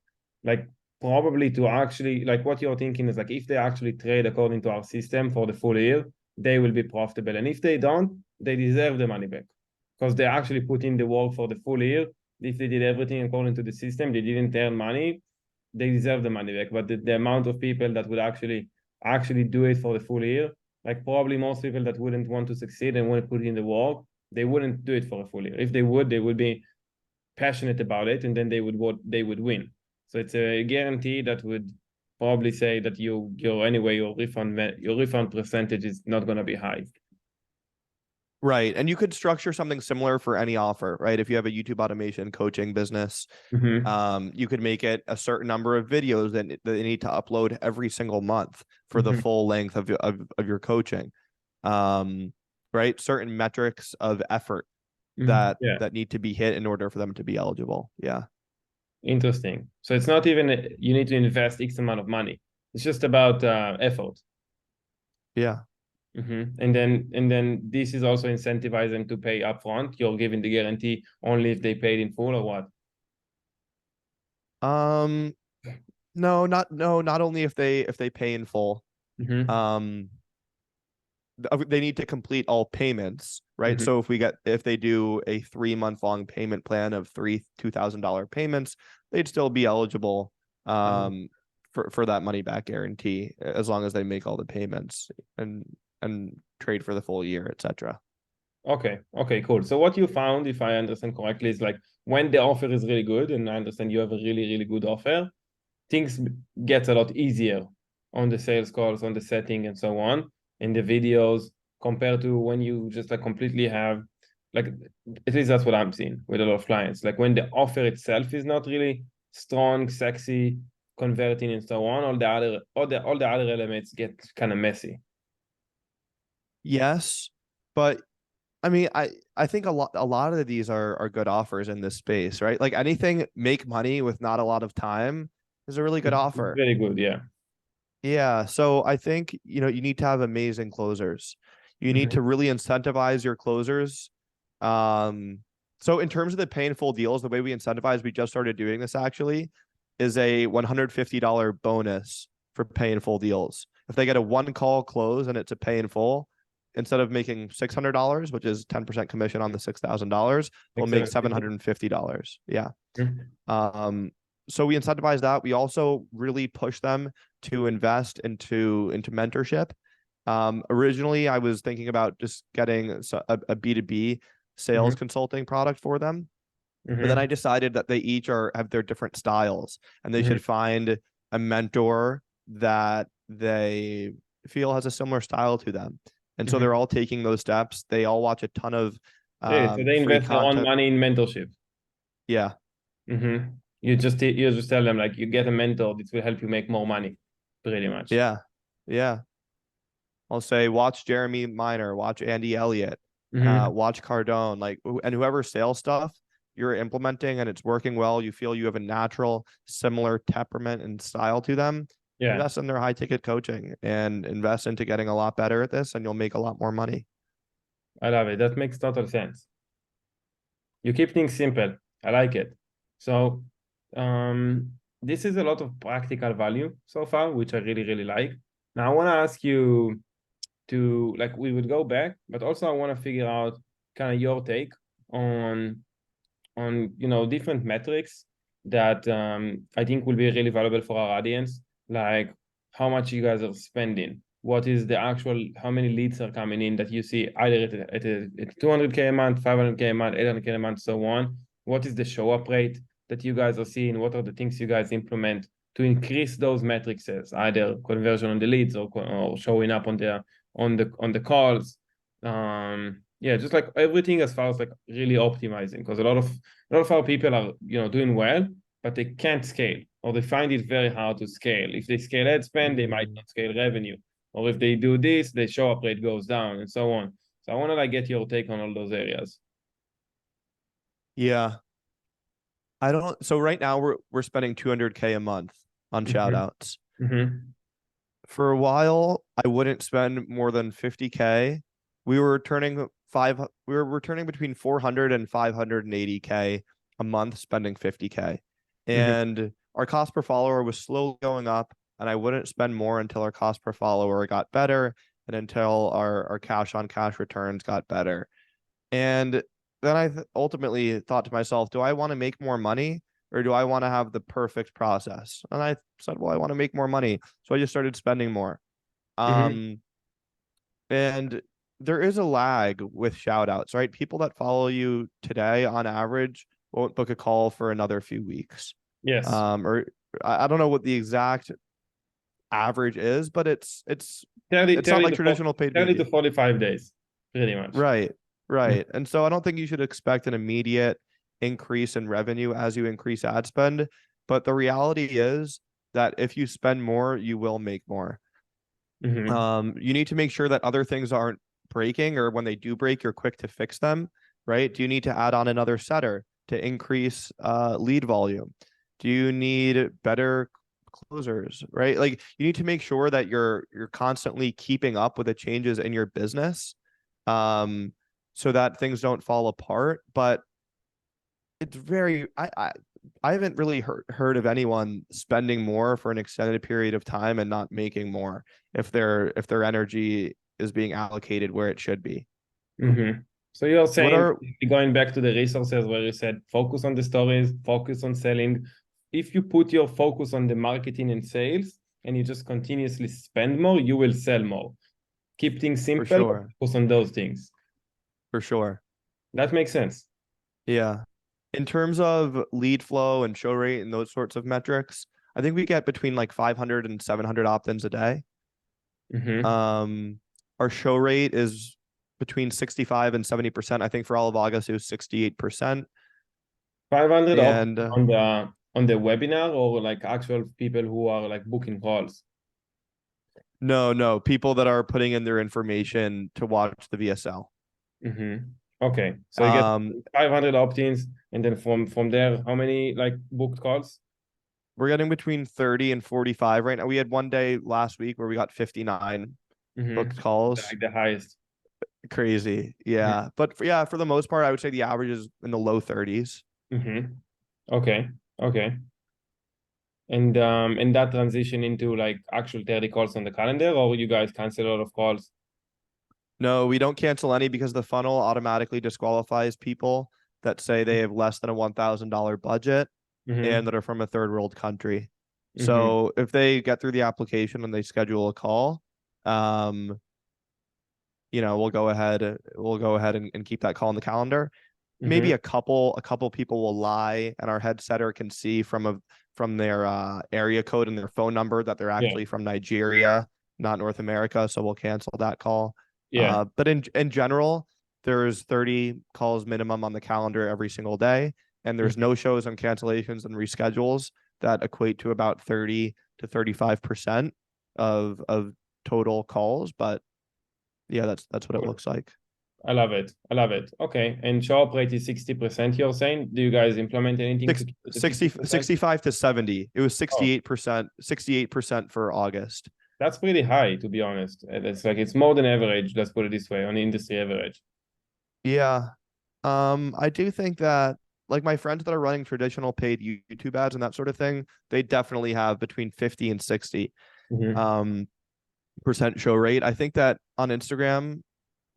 like probably to actually, like, what you're thinking is like, if they actually trade according to our system for the full year, they will be profitable. And if they don't, they deserve the money back, because they actually put in the work for the full year. if they did everything according to the system, they didn't earn money, they deserve the money back. But the amount of people that would actually do it for the full year, like probably most people that wouldn't want to succeed and want to put in the work, they wouldn't do it for a full year. If they would be passionate about it, and then they would win. So it's a guarantee that would probably say that your refund percentage is not going to be high. Right. And you could structure something similar for any offer, right? If you have a YouTube automation coaching business, you could make it a certain number of videos that they need to upload every single month for the full length of your coaching. Right? Certain metrics of effort that need to be hit in order for them to be eligible. Yeah. Interesting. So it's not even you need to invest X amount of money. It's just about effort. Yeah. And then this is also incentivize them to pay upfront. You're giving the guarantee only if they paid in full, or what? Not only if they pay in full. They need to complete all payments, right? So if they do a 3-month long payment plan of $2,000 payments, they'd still be eligible for that money back guarantee as long as they make all the payments and trade for the full year, etc. Okay, cool. So what you found, if I understand correctly, is like when the offer is really good, and I understand you have a really, really good offer, things get a lot easier on the sales calls, on the setting, and so on, in the videos, compared to when you just like completely have, like, at least that's what I'm seeing with a lot of clients. Like when the offer itself is not really strong, sexy, converting, and so on, all the other elements get kind of messy. Yes, but I mean, I think a lot of these are good offers in this space, right? Like anything make money with not a lot of time is a really good offer. Very good, yeah. Yeah, so I think, you need to have amazing closers. You need to really incentivize your closers. So in terms of the painful deals, the way we incentivize, we just started doing this actually, is a $150 bonus for pay in full deals. If they get a 1-call close and it's a pay in full, instead of making $600, which is 10% commission on the $6,000, they'll make $750. Yeah. So we incentivize that. We also really push them to invest into mentorship. Originally, I was thinking about just getting a B2B sales consulting product for them. But then I decided that they each have their different styles, and they should find a mentor that they feel has a similar style to them. And so they're all taking those steps. They all watch a ton of so they invest their own money in mentorship. Yeah. You just tell them, like, you get a mentor, this will help you make more money, pretty much. Yeah. I'll say, watch Jeremy Miner, watch Andy Elliott, watch Cardone, like, and whoever sales stuff you're implementing and it's working well, you feel you have a natural, similar temperament and style to them. Invest in their high ticket coaching and invest into getting a lot better at this, and you'll make a lot more money. I love it. That makes total sense. You keep things simple. I like it. So this is a lot of practical value so far, which I really, really like. Now I want to ask you to, like, we would go back, but also I want to figure out kind of your take on different metrics that I think will be really valuable for our audience, like how much you guys are spending, what is the actual, how many leads are coming in that you see either at 200K a month, 500K a month, 800K a month, so on. What is the show up rate that you guys are seeing? What are the things you guys implement to increase those metrics, either conversion on the leads or showing up on the calls? Just like everything as far as like really optimizing, because a lot of our people are doing well, but they can't scale, or they find it very hard to scale. If they scale ad spend, they might not scale revenue, or if they do this, the show up rate goes down, and so on. So I want to get your take on all those areas. Yeah. So right now we're spending 200K a month on shoutouts. For a while, I wouldn't spend more than 50K. We were returning between 400 and 580K a month, spending 50K. And our cost per follower was slowly going up, and I wouldn't spend more until our cost per follower got better and until our cash on cash returns got better. And then I ultimately thought to myself, do I want to make more money or do I want to have the perfect process? And I said, well, I want to make more money. So I just started spending more. Mm-hmm. Um, and there is a lag with shout outs, right? People that follow you today on average won't book a call for another few weeks. Yes. Or I don't know what the exact average is, but 30, it's not 30 like to 40, traditional paid 30 to media. 45 days, pretty much. Right. Mm. Right. And so I don't think you should expect an immediate increase in revenue as you increase ad spend. But the reality is that if you spend more, you will make more. Mm-hmm. You need to make sure that other things aren't breaking, or when they do break, you're quick to fix them, right? Do you need to add on another setter to increase lead volume? Do you need better closers, right? Like you need to make sure that you're constantly keeping up with the changes in your business, um, so that things don't fall apart. But it's very I haven't really heard of anyone spending more for an extended period of time and not making more if their energy is being allocated where it should be. Mm-hmm. So you're What saying, are going back to the resources where you said focus on the stories, focus on selling. If you put your focus on the marketing and sales and you just continuously spend more, you will sell more. Keep things for simple, but sure, focus on those things. for sure. That makes sense. Yeah. In terms of lead flow and show rate and those sorts of metrics, I think we get between like 500 and 700 opt-ins a day. Mm-hmm. Um, our show rate is between 65 and 70%. I think for all of August, it was 68%. 500 up And on the webinar, or like actual people who are like booking calls. no, people that are putting in their information to watch the VSL. Mm-hmm. Okay, so you get Um, 500 opt-ins, and then from there, how many like booked calls? we're getting between 30 and 45 right now. We had one day last week where we got 59 booked Mm-hmm. calls. Like the highest. Crazy. Mhm. Yeah. But for the most part, I would say the average is in the low 30s. Mm-hmm. Okay. Okay. And that transition into like actual 30 calls on the calendar, or you guys cancel a lot of calls? No, we don't cancel any because the funnel automatically disqualifies people that say they have less than a $1,000 budget and Mm-hmm. that are from a third world country. Mm-hmm. So if they get through the application and they schedule a call, um, we'll go ahead and keep that call on the calendar. Maybe Mm-hmm. a couple people will lie, and our head setter can see from their area code and their phone number that they're Yeah. actually from Nigeria, not North America. So we'll cancel that call. Yeah. But in general, there's 30 calls minimum on the calendar every single day, and there's Mm-hmm. no shows and cancellations and reschedules that equate to about 30 to 35% of total calls. But yeah, that's what it Cool. looks like. I love it. I love it. Okay. And show up rate is 60%, you're saying? Do you guys implement anything to Six, keep it to 60, 60%? 65 to 70. It was Oh, 68%, 68% for August. that's pretty high, to be honest. And it's like it's more than average, let's put it this way, on the industry average. Yeah. I do think that like my friends that are running traditional paid YouTube ads and that sort of thing, they definitely have between 50 and 60 Mm-hmm. um percent show rate. I think that on Instagram,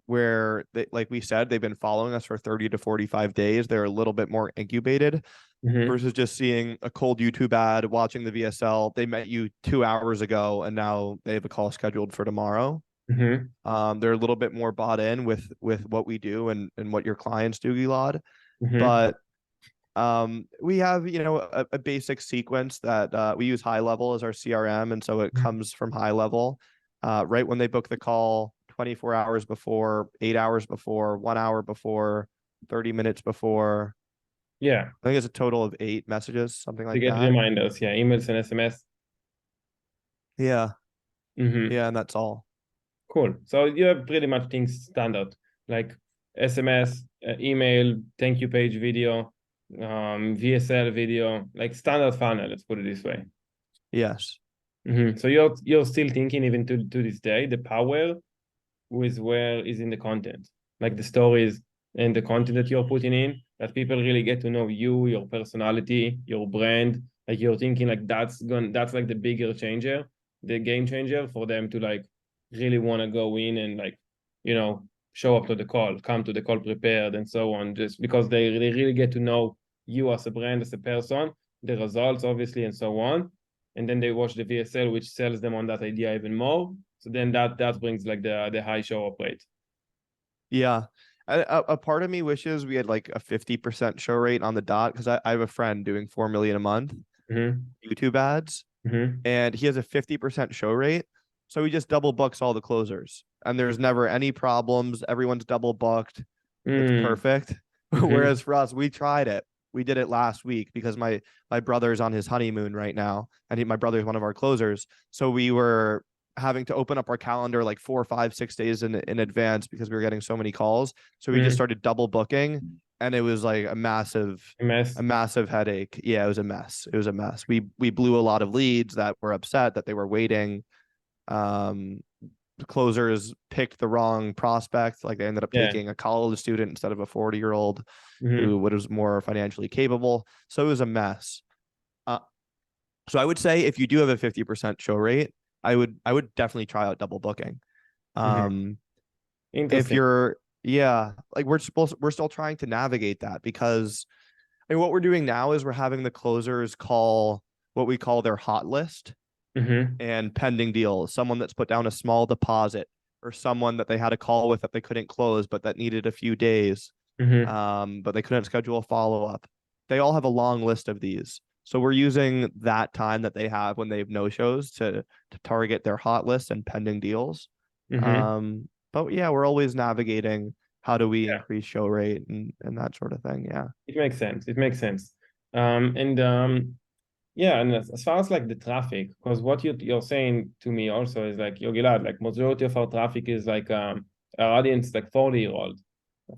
where they, like we said, they've been following us for 30 to 45 days, they're a little bit more incubated Mm-hmm. versus just seeing a cold YouTube ad, watching the VSL. They met you 2 hours ago and now they have a call scheduled for tomorrow. Mm-hmm. They're a little bit more bought in with what we do and what your clients do, Gilad. Mm-hmm. But we have a basic sequence that we use High Level as our CRM, and so it comes from High Level right when they book the call, 24 hours before, 8 hours before, 1 hour before, 30 minutes before. Yeah. I think it's a total of 8 messages, something To like get that. reminders. Yeah. Emails and SMS. Yeah, Mm-hmm. yeah, and that's all. Cool. So you have pretty much things standard, like SMS, email, thank you page video, VSL video, like standard funnel, let's put it this way. Yes. So you're still thinking even to this day, the power with where is in the content, like the stories and the content that you're putting in, that people really get to know you, your personality, your brand. Like you're thinking like that's like the bigger changer, the game changer for them to like really want to go in and like, you know, show up to the call, come to the call prepared, and so on, just because they really get to know you as a brand, as a person, the results, obviously, and so on. And then they watch the VSL, which sells them on that idea even more. So then that brings like the high show up rate. Yeah. A part of me wishes we had like a 50% show rate on the dot, because I have a friend doing 4 million a month YouTube ads, and he has a 50% show rate. So he just double books all the closers, and there's never any problems. Everyone's double booked. It's perfect. Whereas for us, we tried it. We did it last week because my brother's on his honeymoon right now, and my brother's one of our closers. So we were having to open up our calendar like 4, 5, 6 days in advance because we were getting so many calls. So we just started double booking, and it was like a massive headache. Yeah, it was a mess. It was a mess. We blew a lot of leads that were upset that they were waiting. Closers picked the wrong prospect. Like they ended up taking a college student instead of a 40-year-old who was more financially capable. So it was a mess. So I would say if you do have a 50% show rate, I would definitely try out double booking. If you're, like we're still trying to navigate that, because I mean, what we're doing now is we're having the closers call what we call their hot list and pending deals, someone that's put down a small deposit, or someone that they had a call with that they couldn't close, but that needed a few days, but they couldn't schedule a follow-up. They all have a long list of these. So we're using that time that they have when they have no-shows to target their hot list and pending deals. But yeah, we're always navigating how do we increase show rate and that sort of thing. Yeah. It makes sense. It makes sense. Yeah, and as far as like the traffic, because what you're saying to me also is like, yo, Gilad, like majority of our traffic is like our audience like 40-year-old,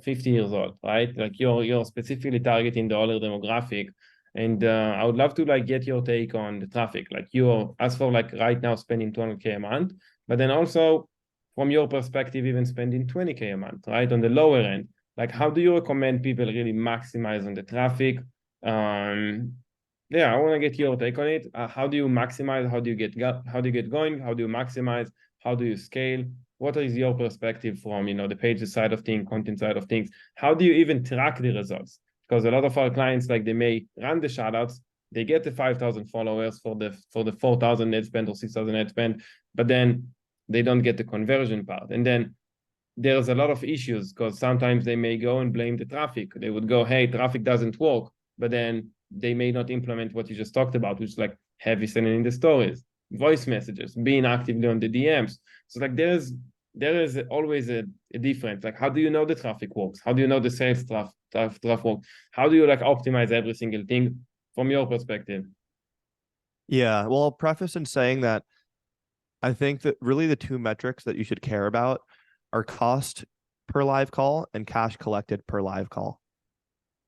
50 years old, right? Like you're specifically targeting the older demographic. And I would love to like get your take on the traffic. Like you're, as for like right now spending 200K a month, but then also from your perspective, even spending 20K a month, right? On the lower end, like how do you recommend people really maximize on the traffic? Yeah, I want to get your take on it. How do you maximize? How do you get going? How do you maximize? How do you scale? What is your perspective from, the pages side of things, content side of things? How do you even track the results? Because a lot of our clients, like they may run the shoutouts, they get the 5,000 followers for the 4,000 net spend or 6,000 net spend, but then they don't get the conversion part. And then there's a lot of issues, because sometimes they may go and blame the traffic. They would go, hey, traffic doesn't work, but then they may not implement what you just talked about, which is like heavy sending in the stories, voice messages, being actively on the DMs. So like there is always a difference. Like how do you know the traffic works? How do you know the sales traffic works? How do you like optimize every single thing from your perspective? Yeah, well, I'll preface in saying that I think that really the two metrics that you should care about are cost per live call and cash collected per live call.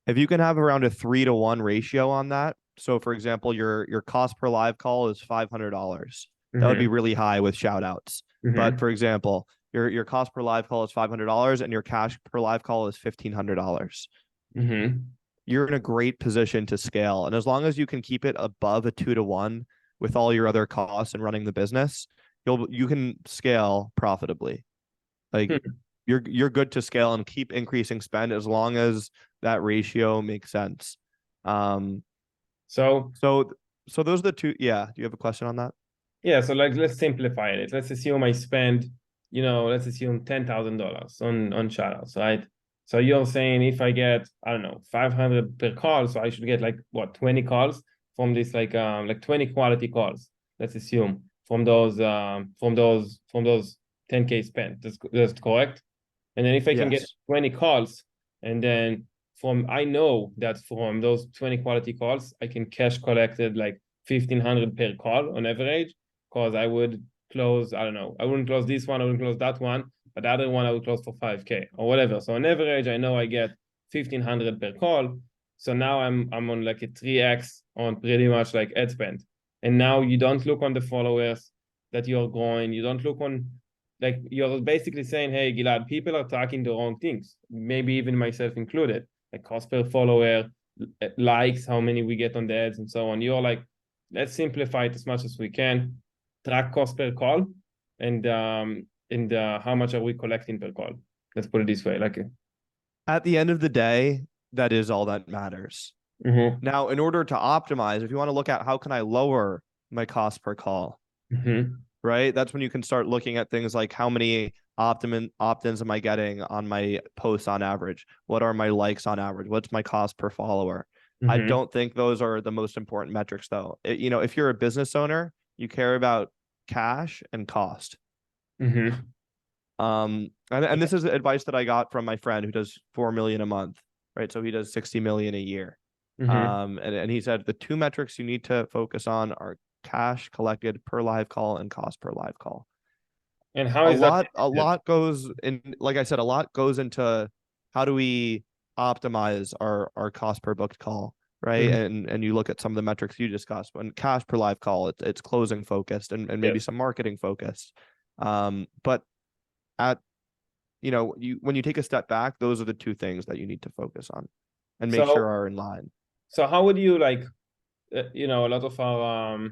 If you can have around a 3-to-1 ratio on that, so for example, your cost per live call is $500. That would be really high with shoutouts. But for example, your cost per live call is $500 and your cash per live call is $1,500. You're in a great position to scale. And as long as you can keep it above a 2-to-1 with all your other costs and running the business, you can scale profitably. Like you're good to scale and keep increasing spend as long as that ratio makes sense. So those are the two. Yeah. Do you have a question on that? Yeah, so like let's simplify it. Let's assume I spend, let's assume $10,000 on shoutouts, right? So you're saying if I get, I don't know, 500 per call, so I should get like what, 20 calls from this, like 20 quality calls. Let's assume from those 10K spent. That's correct. And then if I can get 20 calls, and then I know that from those 20 quality calls, I can cash collected like 1,500 per call on average, because I would close, I don't know, I wouldn't close this one, I wouldn't close that one, but the other one I would close for 5K or whatever. So on average, I know I get 1,500 per call. So now I'm on like a 3x on pretty much like ad spend. And now you don't look on the followers that you're growing. You don't look on, like, you're basically saying, hey, Gilad, people are tracking the wrong things, maybe even myself included, like cost per follower, likes, how many we get on the ads and so on. You're like, let's simplify it as much as we can, track cost per call, and how much are we collecting per call. Let's put it this way. Like, At the end of the day, that is all that matters. mm-hmm, Now, in order to optimize, if you want to look at how can I lower my cost per call, mm-hmm, right? That's when you can start looking at things like how many opt-ins am I getting on my posts on average? What are my likes on average? What's my cost per follower? I mm-hmm, don't think those are the most important metrics though. If you're a business owner, you care about cash and cost. mm-hmm. And this is advice that I got from my friend who does 4 million a month, right? So he does 60 million a year. Mm-hmm. And he said the two metrics you need to focus on are cash collected per live call and cost per live call. And how A is that lot, a connected? lot goes in, like I said, a lot goes into how do we optimize our cost per booked call, right? Mhm. And you look at some of the metrics you discussed. When cash per live call, it's closing focused and maybe Yes. some marketing focused. But at when you take a step back, those are the two things that you need to focus on and make sure So, are in line. so how would you like, a lot of our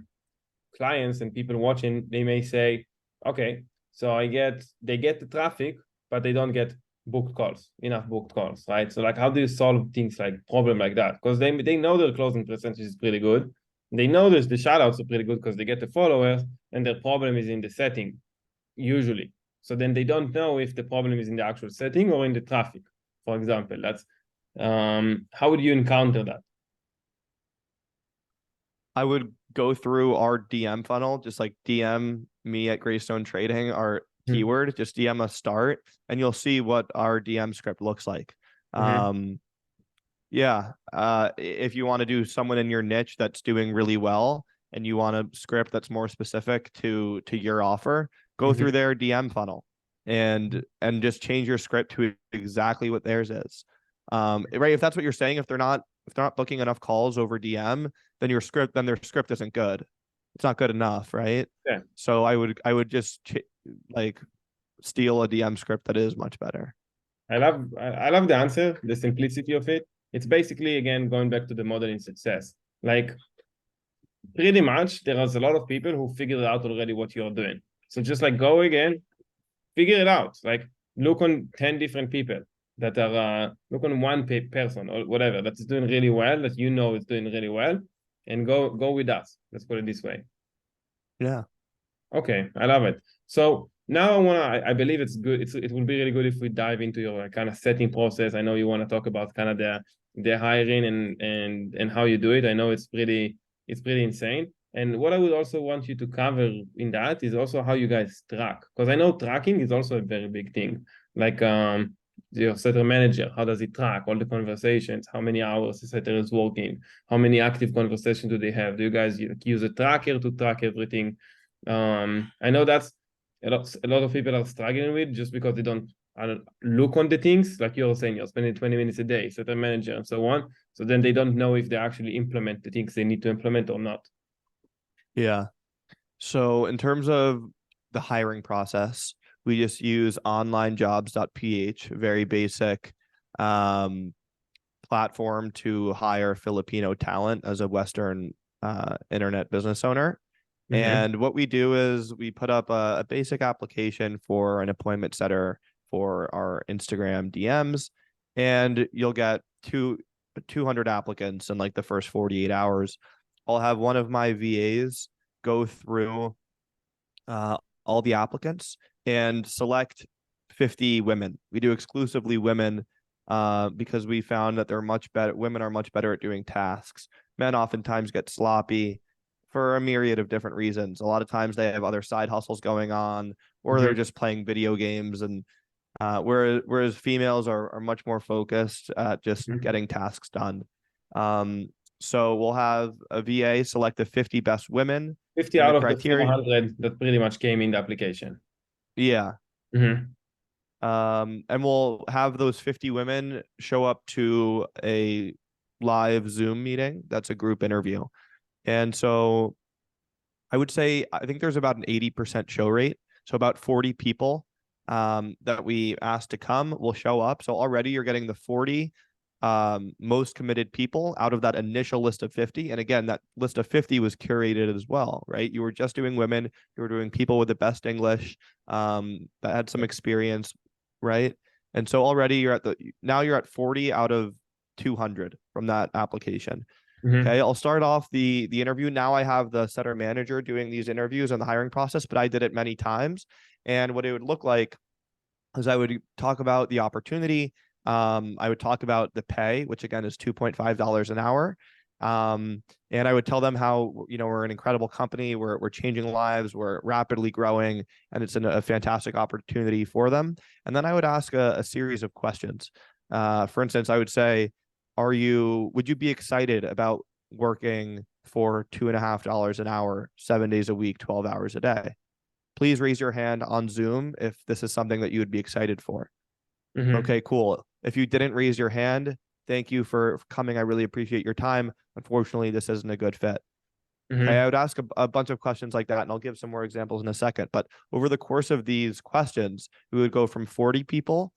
clients and people watching, they may say, okay, so they get the traffic, but they don't get booked calls, enough booked calls, right? So like, how do you solve things like problem like that? Because they know their closing percentage is pretty good. They know the shoutouts are pretty good because they get the followers, and their problem is in the setting, usually. So then they don't know if the problem is in the actual setting or in the traffic, for example. That's how would you encounter that? I would go through our DM funnel, just like DM me at Greystone Trading, our Mm-hmm. keyword, just DM a start, and you'll see what our DM script looks like. Mm-hmm. Yeah. If you want to do someone in your niche that's doing really well and you want a script that's more specific to your offer, go through their DM funnel and just change your script to exactly what theirs is. Right. If that's what you're saying, if they're not booking enough calls over DM, then their script isn't good. It's not good enough, right? Yeah. So I would just like steal a DM script that is much better. I love the answer, the simplicity of it. It's basically again going back to the modeling success. Like pretty much there is a lot of people who figured out already what you're doing. So just like go again, figure it out. Like look on 10 different people that are look on one person or whatever that's doing really well, that you know is doing really well, and go with us. Let's put it this way. Yeah. Okay, I love it. So now I believe it's good. It will be really good if we dive into your kind of setting process. I know you want to talk about kind of the hiring and how you do it. I know it's pretty insane. And what I would also want you to cover in that is also how you guys track, because I know tracking is also a very big thing. Like your setter manager, how does it track all the conversations? How many hours the setter is working? How many active conversations do they have? Do you guys use a tracker to track everything? I know that's a lot of people are struggling with just because they don't look on the things like you're saying. You're spending 20 minutes a day, set a manager, and so on. So then they don't know if they actually implement the things they need to implement or not. Yeah. So in terms of the hiring process, we just use onlinejobs.ph, very basic platform to hire Filipino talent as a Western internet business owner. Mm-hmm. And what we do is we put up a basic application for an appointment setter for our Instagram DMs, and you'll get 200 applicants in like the first 48 hours. I'll have one of my VAs go through all the applicants and select 50 women. We do exclusively women because we found that they're much better. Women are much better at doing tasks. Men oftentimes get sloppy for a myriad of different reasons. A lot of times they have other side hustles going on, or they're Mm-hmm. just playing video games. And whereas females are much more focused at just Mm-hmm. getting tasks done. So we'll have a VA select the 50 best women, 50 and the out of the criteria. 400 that pretty much came in the application. Yeah. Mm-hmm. And we'll have those 50 women show up to a live Zoom meeting. That's a group interview. And so I would say, I think there's about an 80% show rate. So about 40 people that we asked to come will show up. So already you're getting the 40 most committed people out of that initial list of 50. And again, that list of 50 was curated as well, right? You were just doing women, you were doing people with the best English that had some experience, right? And so already you're at 40 out of 200 from that application. Mm-hmm. Okay, I'll start off the interview. Now I have the setter manager doing these interviews and the hiring process, but I did it many times. And what it would look like is I would talk about the opportunity. I would talk about the pay, which again is $2.5 an hour. And I would tell them how, we're an incredible company, we're changing lives, we're rapidly growing, and it's a fantastic opportunity for them. And then I would ask a series of questions. For instance, I would say, would you be excited about working for $2.5 an hour, 7 days a week, 12 hours a day? Please raise your hand on Zoom if this is something that you would be excited for. Mm-hmm. Okay, cool. If you didn't raise your hand, thank you for coming. I really appreciate your time. Unfortunately, this isn't a good fit. Okay, Mm-hmm. I would ask a bunch of questions like that, and I'll give some more examples in a second. But over the course of these questions, we would go from 40 people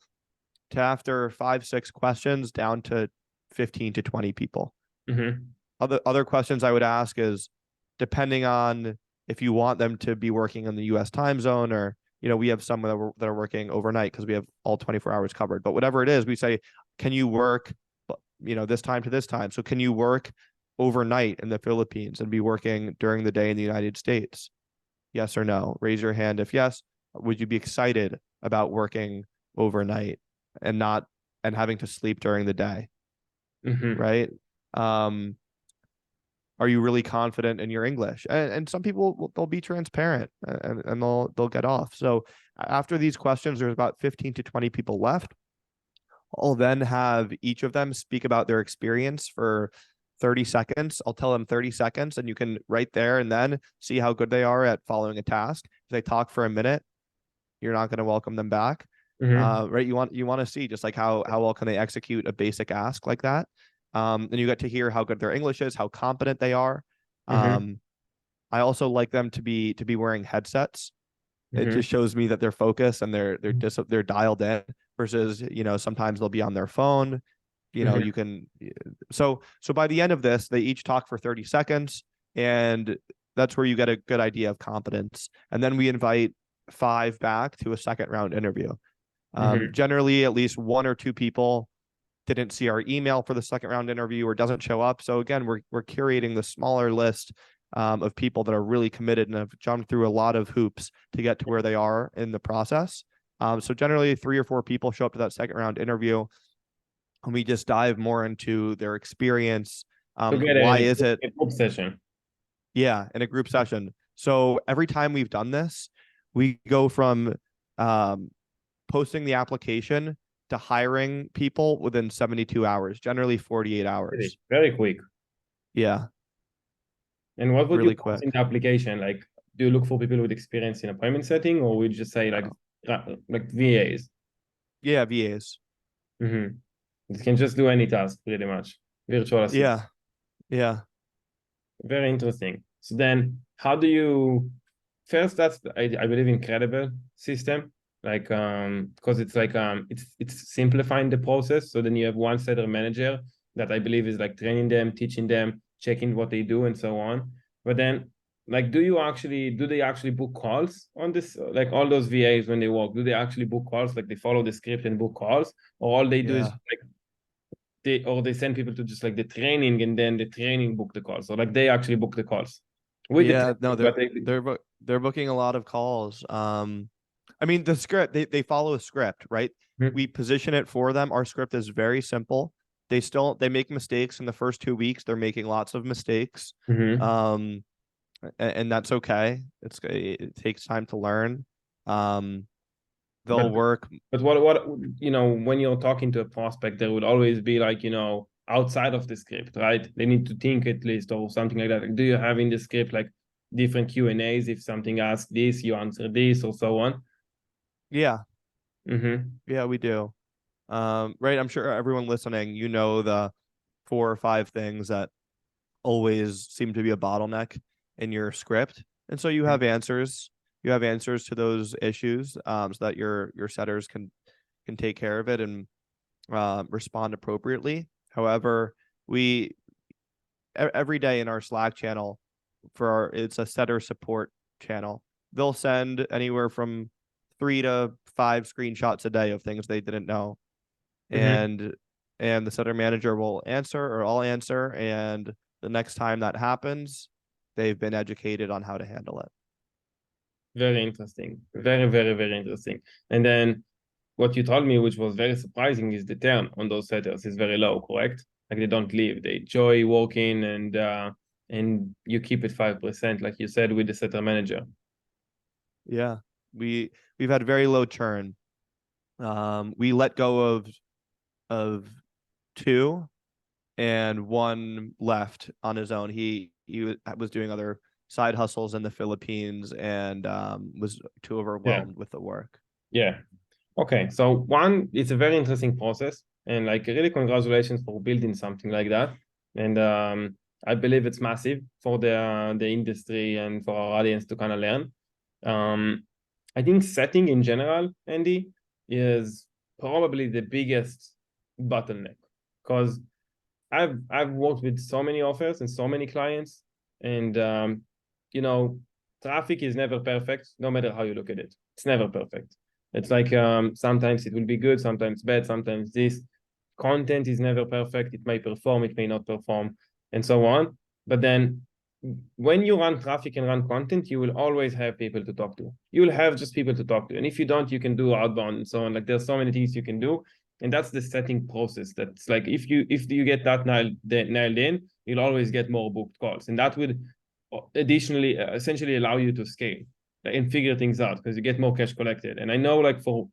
to, after 5, 6 questions, down to 15 to 20 people. Mm-hmm. Other questions I would ask is, depending on if you want them to be working in the US time zone, or we have some that are working overnight because we have all 24 hours covered. But whatever it is, we say, can you work this time to this time? So can you work overnight in the Philippines and be working during the day in the United States? Yes or no? Raise your hand if yes. Would you be excited about working overnight and not and having to sleep during the day? Mm-hmm. Right? Are you really confident in your English? And some people, they'll be transparent, and they'll get off. So after these questions, there's about 15 to 20 people left. I'll then have each of them speak about their experience for 30 seconds. I'll tell them 30 seconds, and you can right there and then see how good they are at following a task. If they talk for a minute, you're not going to welcome them back. Mm-hmm. Right? You want to see just like how well can they execute a basic ask like that. And you get to hear how good their English is, how competent they are. Mm-hmm. I also like them to be wearing headsets. It Mm-hmm. just shows me that they're focused and they're dialed in, versus sometimes they'll be on their phone. Mm-hmm. You can so by the end of this, they each talk for 30 seconds, and that's where you get a good idea of competence. And then we invite 5 back to a second round interview. Mm-hmm. Generally, at least 1 or 2 people didn't see our email for the second round interview or doesn't show up. So again, we're curating the smaller list of people that are really committed and have jumped through a lot of hoops to get to where they are in the process. So generally 3 or 4 people show up to that second round interview, and we just dive more into their experience. Together Why in is it? a group session. Yeah, in a group session. So every time we've done this, we go from um, posting the application to hiring people within 72 hours, generally 48 hours. Very quick. Yeah, And what would you really post in quick. the application? Like, do you look for people with experience in appointment setting, or would you just say like VAs? Yeah, VAs. Mm-hmm. You can just do any task pretty much. Virtual assistant. Yeah, yeah, Very interesting. So then, how do you first? That's I believe incredible system. Like because it's like it's simplifying the process. So then you have one setter manager that I believe is like training them, teaching them, checking what they do, and so on. But then, like, do they actually book calls on this? Like all those VAs when they work, do they actually book calls? Like they follow the script and book calls, or all they do is yeah, like they send people to just like the training, and then the training book the calls. So like they actually book the calls with the yeah. No, training, but they they're booking a lot of calls. I mean, the script, they follow a script, right? Mhm. We position it for them. Our script is very simple. They make mistakes in the first 2 weeks. They're making lots of mistakes. Mhm. Um, and that's okay. It takes time to learn. Um, But they'll work. what when you're talking to a prospect, there would always be like outside of the script, right? They need to think at least or something like that. Like, do you have in the script like different Q&As? If something asks this, you answer this, or so on. Yeah, Mm-hmm. yeah, we do. Right. I'm sure everyone listening, the 4 or 5 things that always seem to be a bottleneck in your script. And so you have answers. You have answers to those issues, so that your setters can take care of it and respond appropriately. However, we every day in our Slack channel, it's a setter support channel. They'll send anywhere from 3 to 5 screenshots a day of things they didn't know. Mm-hmm. And the setter manager will answer, or I'll answer, and the next time that happens, they've been educated on how to handle it. Very interesting. Very, very, very interesting. And then what you told me, which was very surprising, is the turn on those setters is very low, correct? Like they don't leave, they enjoy working, and you keep it 5%, like you said, with the setter manager. Yeah, we've had very low churn. We let go of 2, and 1 left on his own. He was doing other side hustles in the Philippines, and was too Yeah, overwhelmed with the work. yeah. Okay, so one, it's a very interesting process, and like really congratulations for building something like that. And I believe it's massive for the industry and for our audience to kind of learn. Um, I think setting in general, Andy, is probably the biggest bottleneck because I've worked with so many offers and so many clients, and you know, traffic is never perfect, no matter how you look at it. It's never perfect. It's like sometimes it will be good, sometimes bad, sometimes this. Content is never perfect. It may perform, it may not perform, and so on. But then when you run traffic and run content, you will always have people to talk to. You will have just people to talk to. And if you don't, you can do outbound and so on. Like there's so many things you can do. And that's the setting process. That's like if you get that nailed in, you'll always get more booked calls. And that would additionally essentially allow you to scale and figure things out because you get more cash collected. And I know like for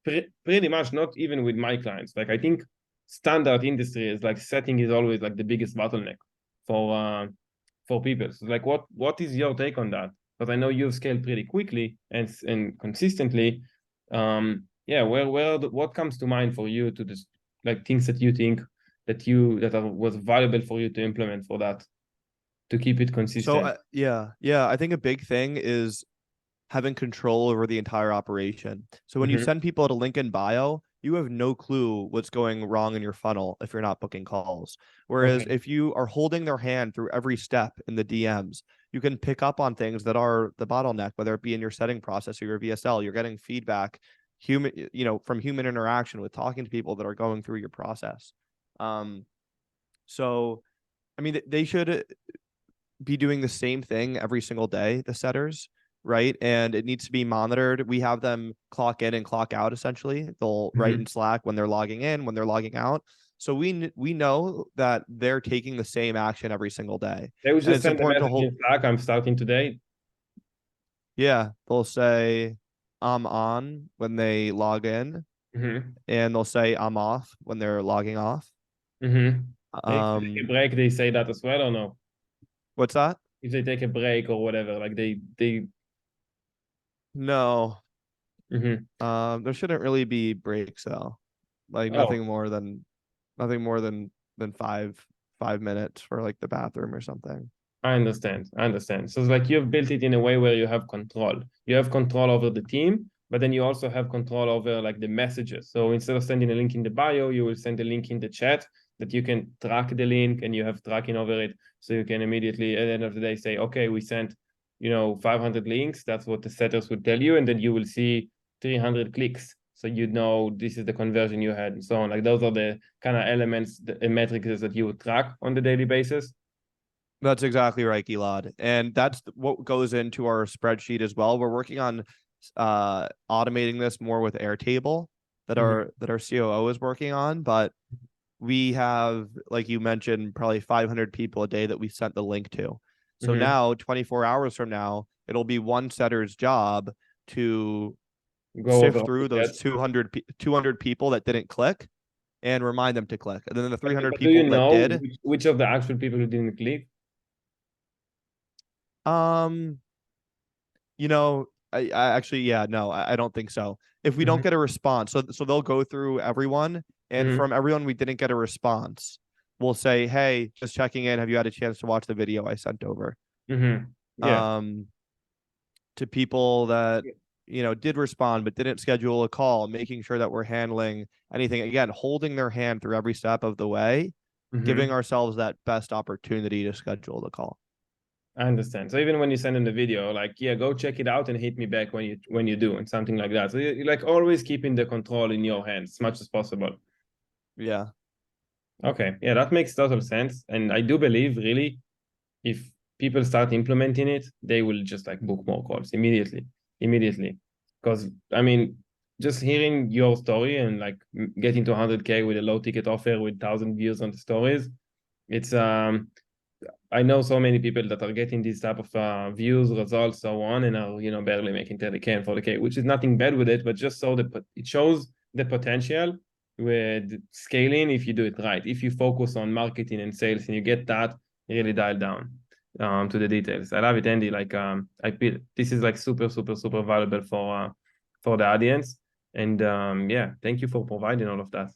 pretty much not even with my clients, like I think standard industry is like setting is always like the biggest bottleneck for people. So like what is your take on that? Because I know you've scaled pretty quickly and consistently. Yeah, what comes to mind for you to just like things that you think was valuable for you to implement for that to keep it So consistent? yeah, I think a big thing is having control over the entire operation. So when you Mm-hmm. send people to link in bio, you have no clue what's going wrong in your funnel if you're not booking calls. Whereas Okay. if you are holding their hand through every step in the DMs, you can pick up on things that are the bottleneck, whether it be in your setting process or your VSL. You're getting feedback, from human interaction with talking to people that are going through your process. So I mean, they should be doing the same thing every single day, the setters, right? And it needs to be monitored. We have them clock in and clock out essentially. They'll write in Mm-hmm. Slack when they're logging in, when they're logging out. So we know that they're taking the same action every single day. They would And just it's send a important to message hold, in Slack, I'm starting today. yeah, they'll say I'm on when they log in, Mm-hmm. and they'll say I'm off when they're logging off. Mm-hmm. And if they take a Um, break, they say that as well or no? what's that? If they take a break or whatever, like they No. mm-hmm. There shouldn't really be breaks though. Like Oh, nothing more than 5 minutes for like the bathroom or something. I understand. I understand. So it's like you've built it in a way where you have control. You have control over the team, but then you also have control over like the messages. So instead of sending a link in the bio, you will send a link in the chat that you can track the link and you have tracking over it. So you can immediately at the end of the day say, okay, we sent, 500 links. That's what the setters would tell you. And then you will see 300 clicks. So you know this is the conversion you had and so on. Like those are the kind of elements, the metrics that you would track on the daily basis. That's exactly right, Gilad. And that's what goes into our spreadsheet as well. We're working on automating this more with Airtable Mm-hmm. that our COO is working on, but we have, like you mentioned, probably 500 people a day that we sent the link to. So Mm-hmm. now, 24 hours from now, it'll be one setter's job to Go over sift all through of those that. 200 people that didn't click and remind them to click. And then the But, 300 but do you people that know did, which of the actual people who didn't click? um, I actually, yeah, no, I don't think so. If we don't Mm-hmm. get a response, so they'll go through everyone, and Mm-hmm. from everyone we didn't get a response, we'll say, hey, just checking in. Have you had a chance to watch the video I sent over? Mm-hmm. Yeah. Um, to people that did respond but didn't schedule a call, making sure that we're handling anything, again, holding their hand through every step of the way, giving Mm-hmm. ourselves that best opportunity to schedule the call. I understand. So even when you send them the video, like, yeah, go check it out and hit me back when you do, and something like that. So you're like always keeping the control in your hands as much as possible. Yeah. Okay, yeah, that makes total sense. And I do believe really if people start implementing it, they will just like book more calls immediately. Because I mean, just hearing your story and like getting to 100K with a low ticket offer with 1,000 views on the stories, it's I know so many people that are getting these type of views, results, so on, and are barely making 30K and 40K, which is nothing bad with it, but just so it shows the potential with scaling if you do it right. If you focus on marketing and sales and you get that really dialed down to the details. I love it, Andy. Like I feel this is like super, super, super valuable for the audience. And yeah, thank you for providing all of that.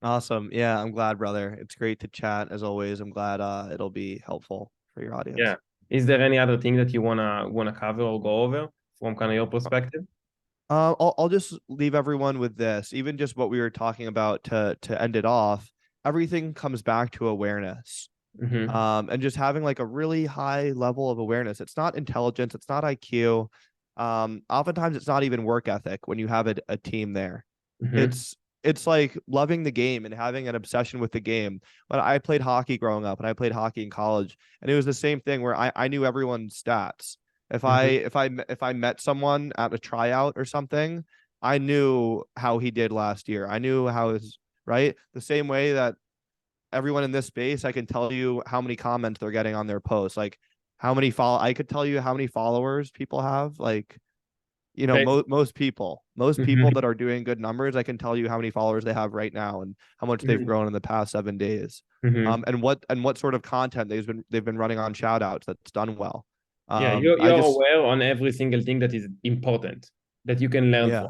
Awesome. Yeah, I'm glad, brother. It's great to chat as always. I'm glad it'll be helpful for your audience. Yeah. Is there any other thing that you wanna cover or go over from kind of your perspective? I'll just leave everyone with this. Even just what we were talking about to end it off, everything comes back to awareness. Mm-hmm. And just having like a really high level of awareness. It's not intelligence, it's not IQ. Oftentimes it's not even work ethic when you have a team there. Mm-hmm. It's like loving the game and having an obsession with the game. When I played hockey growing up and I played hockey in college, and it was the same thing where I knew everyone's stats. Mm-hmm. If I met someone at a tryout or something, I knew how he did last year. I knew how his right. The same way that everyone in this space, I can tell you how many comments they're getting on their posts, like how many follow. I could tell you how many followers people have, like most people Mm-hmm. that are doing good numbers, I can tell you how many followers they have right now and how much they've Mm-hmm. grown in the past 7 days. Mm-hmm. And what sort of content they've been running on shoutouts that's done well. Yeah, I you're just aware on every single thing that is important that you can learn from. Yeah,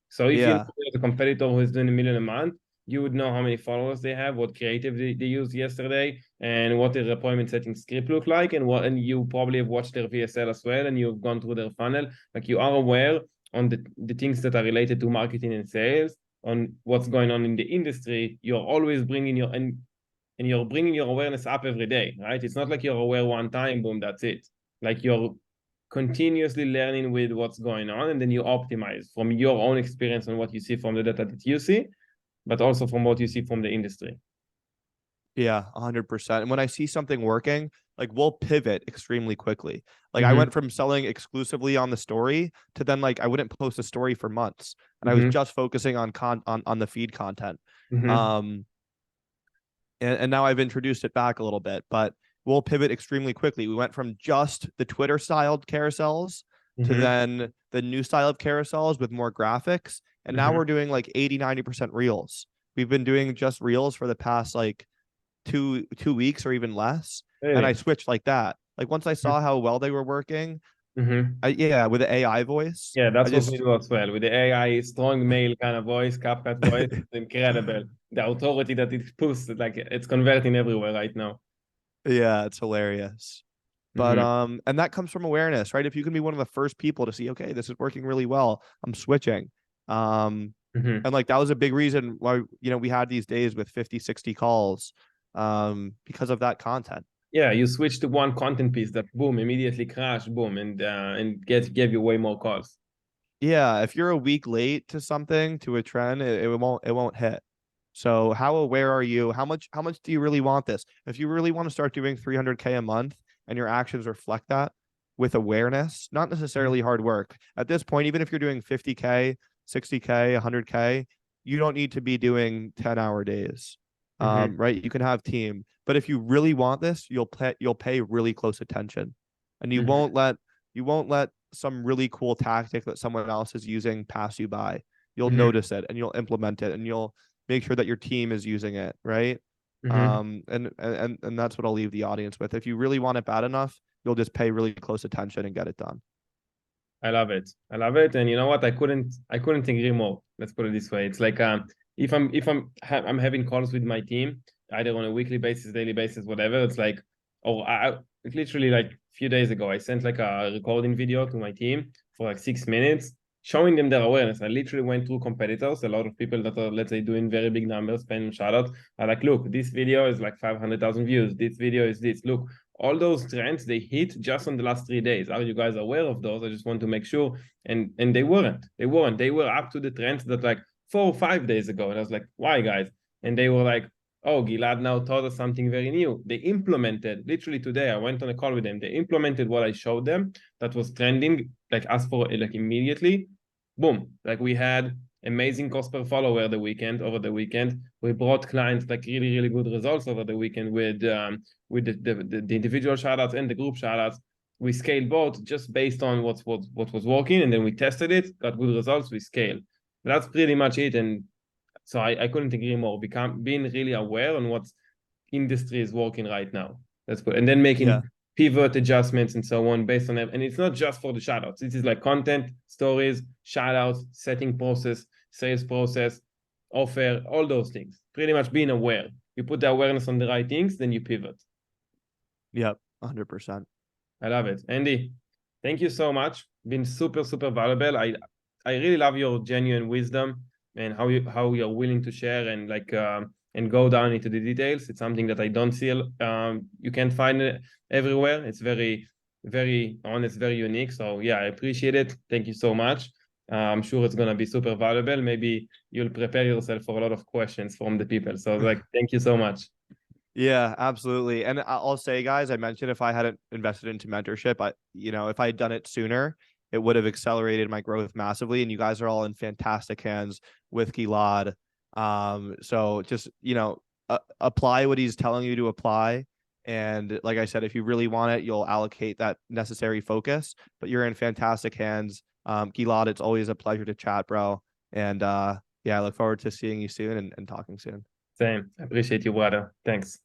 So if you know yeah, there's a competitor who is doing 1 million a month, you would know how many followers they have, what creative they used yesterday, and what their appointment setting script look like, and you probably have watched their VSL as well, and you've gone through their funnel. Like you are aware on the things that are related to marketing and sales, on what's going on in the industry. You're always bringing and you're bringing your awareness up every day, right? It's not like you're aware one time, boom, that's it. Like you're continuously learning with what's going on, and then you optimize from your own experience and what you see from the data that you see, but also from what you see from the industry. yeah, 100%. And when I see something working, like we'll pivot extremely quickly. Like I Mm-hmm. went from selling exclusively on the story to then like I wouldn't post a story for months, and I was Mm-hmm. just focusing on on the feed content. Mm-hmm. Um, and now I've introduced it back a little bit, but we'll pivot extremely quickly. We went from just the Twitter styled carousels to Mm-hmm. then the new style of carousels with more graphics. And now Mm-hmm. we're doing like 80-90% reels. We've been doing just reels for the past like two weeks or even less. And I Really? switched like that. Like once I saw how well they were working, Mm-hmm. yeah, with the AI voice, Yeah, I that's what we just do as well with the AI strong male kind of voice, CapCut voice. It's incredible. The authority that it puts, like it's converting everywhere right now. yeah, it's hilarious. But Mm-hmm. and that comes from awareness, right? If you can be one of the first people to see, okay, this is working really well, I'm switching. Um, Mm-hmm. and like that was a big reason why, we had these days with 50, 60 calls, because of that content. Yeah, you switch to one content piece that boom immediately crashed, boom, and gave you way more calls. Yeah, if you're a week late to something, to a trend, it won't hit. So how aware are you? How much do you really want this? If you really want to start doing 300K a month and your actions reflect that with awareness, not necessarily hard work. At this point, even if you're doing 50K, 60K, 100K, you don't need to be doing 10-hour days. Mm-hmm. Right? You can have team, but if you really want this, you'll pay really close attention, and Mm-hmm. you won't let some really cool tactic that someone else is using pass you by. You'll Mm-hmm. notice it and you'll implement it and you'll make sure that your team is using it, right? Mm-hmm. And that's what I'll leave the audience with. If you really want it bad enough, you'll just pay really close attention and get it done. I love it. I love it. And you know what? I couldn't agree more. Let's put it this way. It's like I'm having calls with my team, either on a weekly basis, daily basis, whatever. It's like, oh, it's literally like a few days ago, I sent like a recording video to my team for like 6 minutes, showing them their awareness. I literally went through competitors, a lot of people that are, let's say, doing very big numbers, spending shout out. I like, look, this video is like 500,000 views. This video is this. Look, all those trends, they hit just on the last 3 days. Are you guys aware of those? I just want to make sure. And they weren't. They were up to the trends that like 4 or 5 days ago. And I was like, why, guys? And they were like, oh, Gilad now taught us something very new. They implemented, literally today, I went on a call with them. They implemented what I showed them that was trending, like asked for like immediately. Boom. Like we had amazing cost per follower over the weekend. We brought clients like really, really good results over the weekend with the individual shoutouts and the group shoutouts. We scaled both just based on what was working, and then we tested it, got good results, we scaled. That's pretty much it. And so I couldn't agree more. Being really aware on what industry is working right now. That's good. And then making pivot adjustments and so on based on it. And it's not just for the shoutouts. It is like content, stories, shoutouts, setting process, sales process, offer, all those things. Pretty much being aware. You put the awareness on the right things, then you pivot. Yep, 100%. I love it. Andy, thank you so much. Been super, super valuable. I really love your genuine wisdom and how you're willing to share and like and go down into the details. It's something that I don't see. You can't find it everywhere. It's very, very honest, very unique. So yeah, I appreciate it. Thank you so much. I'm sure it's gonna be super valuable. Maybe you'll prepare yourself for a lot of questions from the people. So like, thank you so much. Yeah, absolutely. And I'll say, guys, I mentioned if I hadn't invested into mentorship, if I had done it sooner, it would have accelerated my growth massively. And you guys are all in fantastic hands with Gilad. So just, apply what he's telling you to apply. And like I said, if you really want it, you'll allocate that necessary focus, but you're in fantastic hands. Gilad, it's always a pleasure to chat, bro. And yeah, I look forward to seeing you soon and talking soon. Same. I appreciate you, brother. Thanks.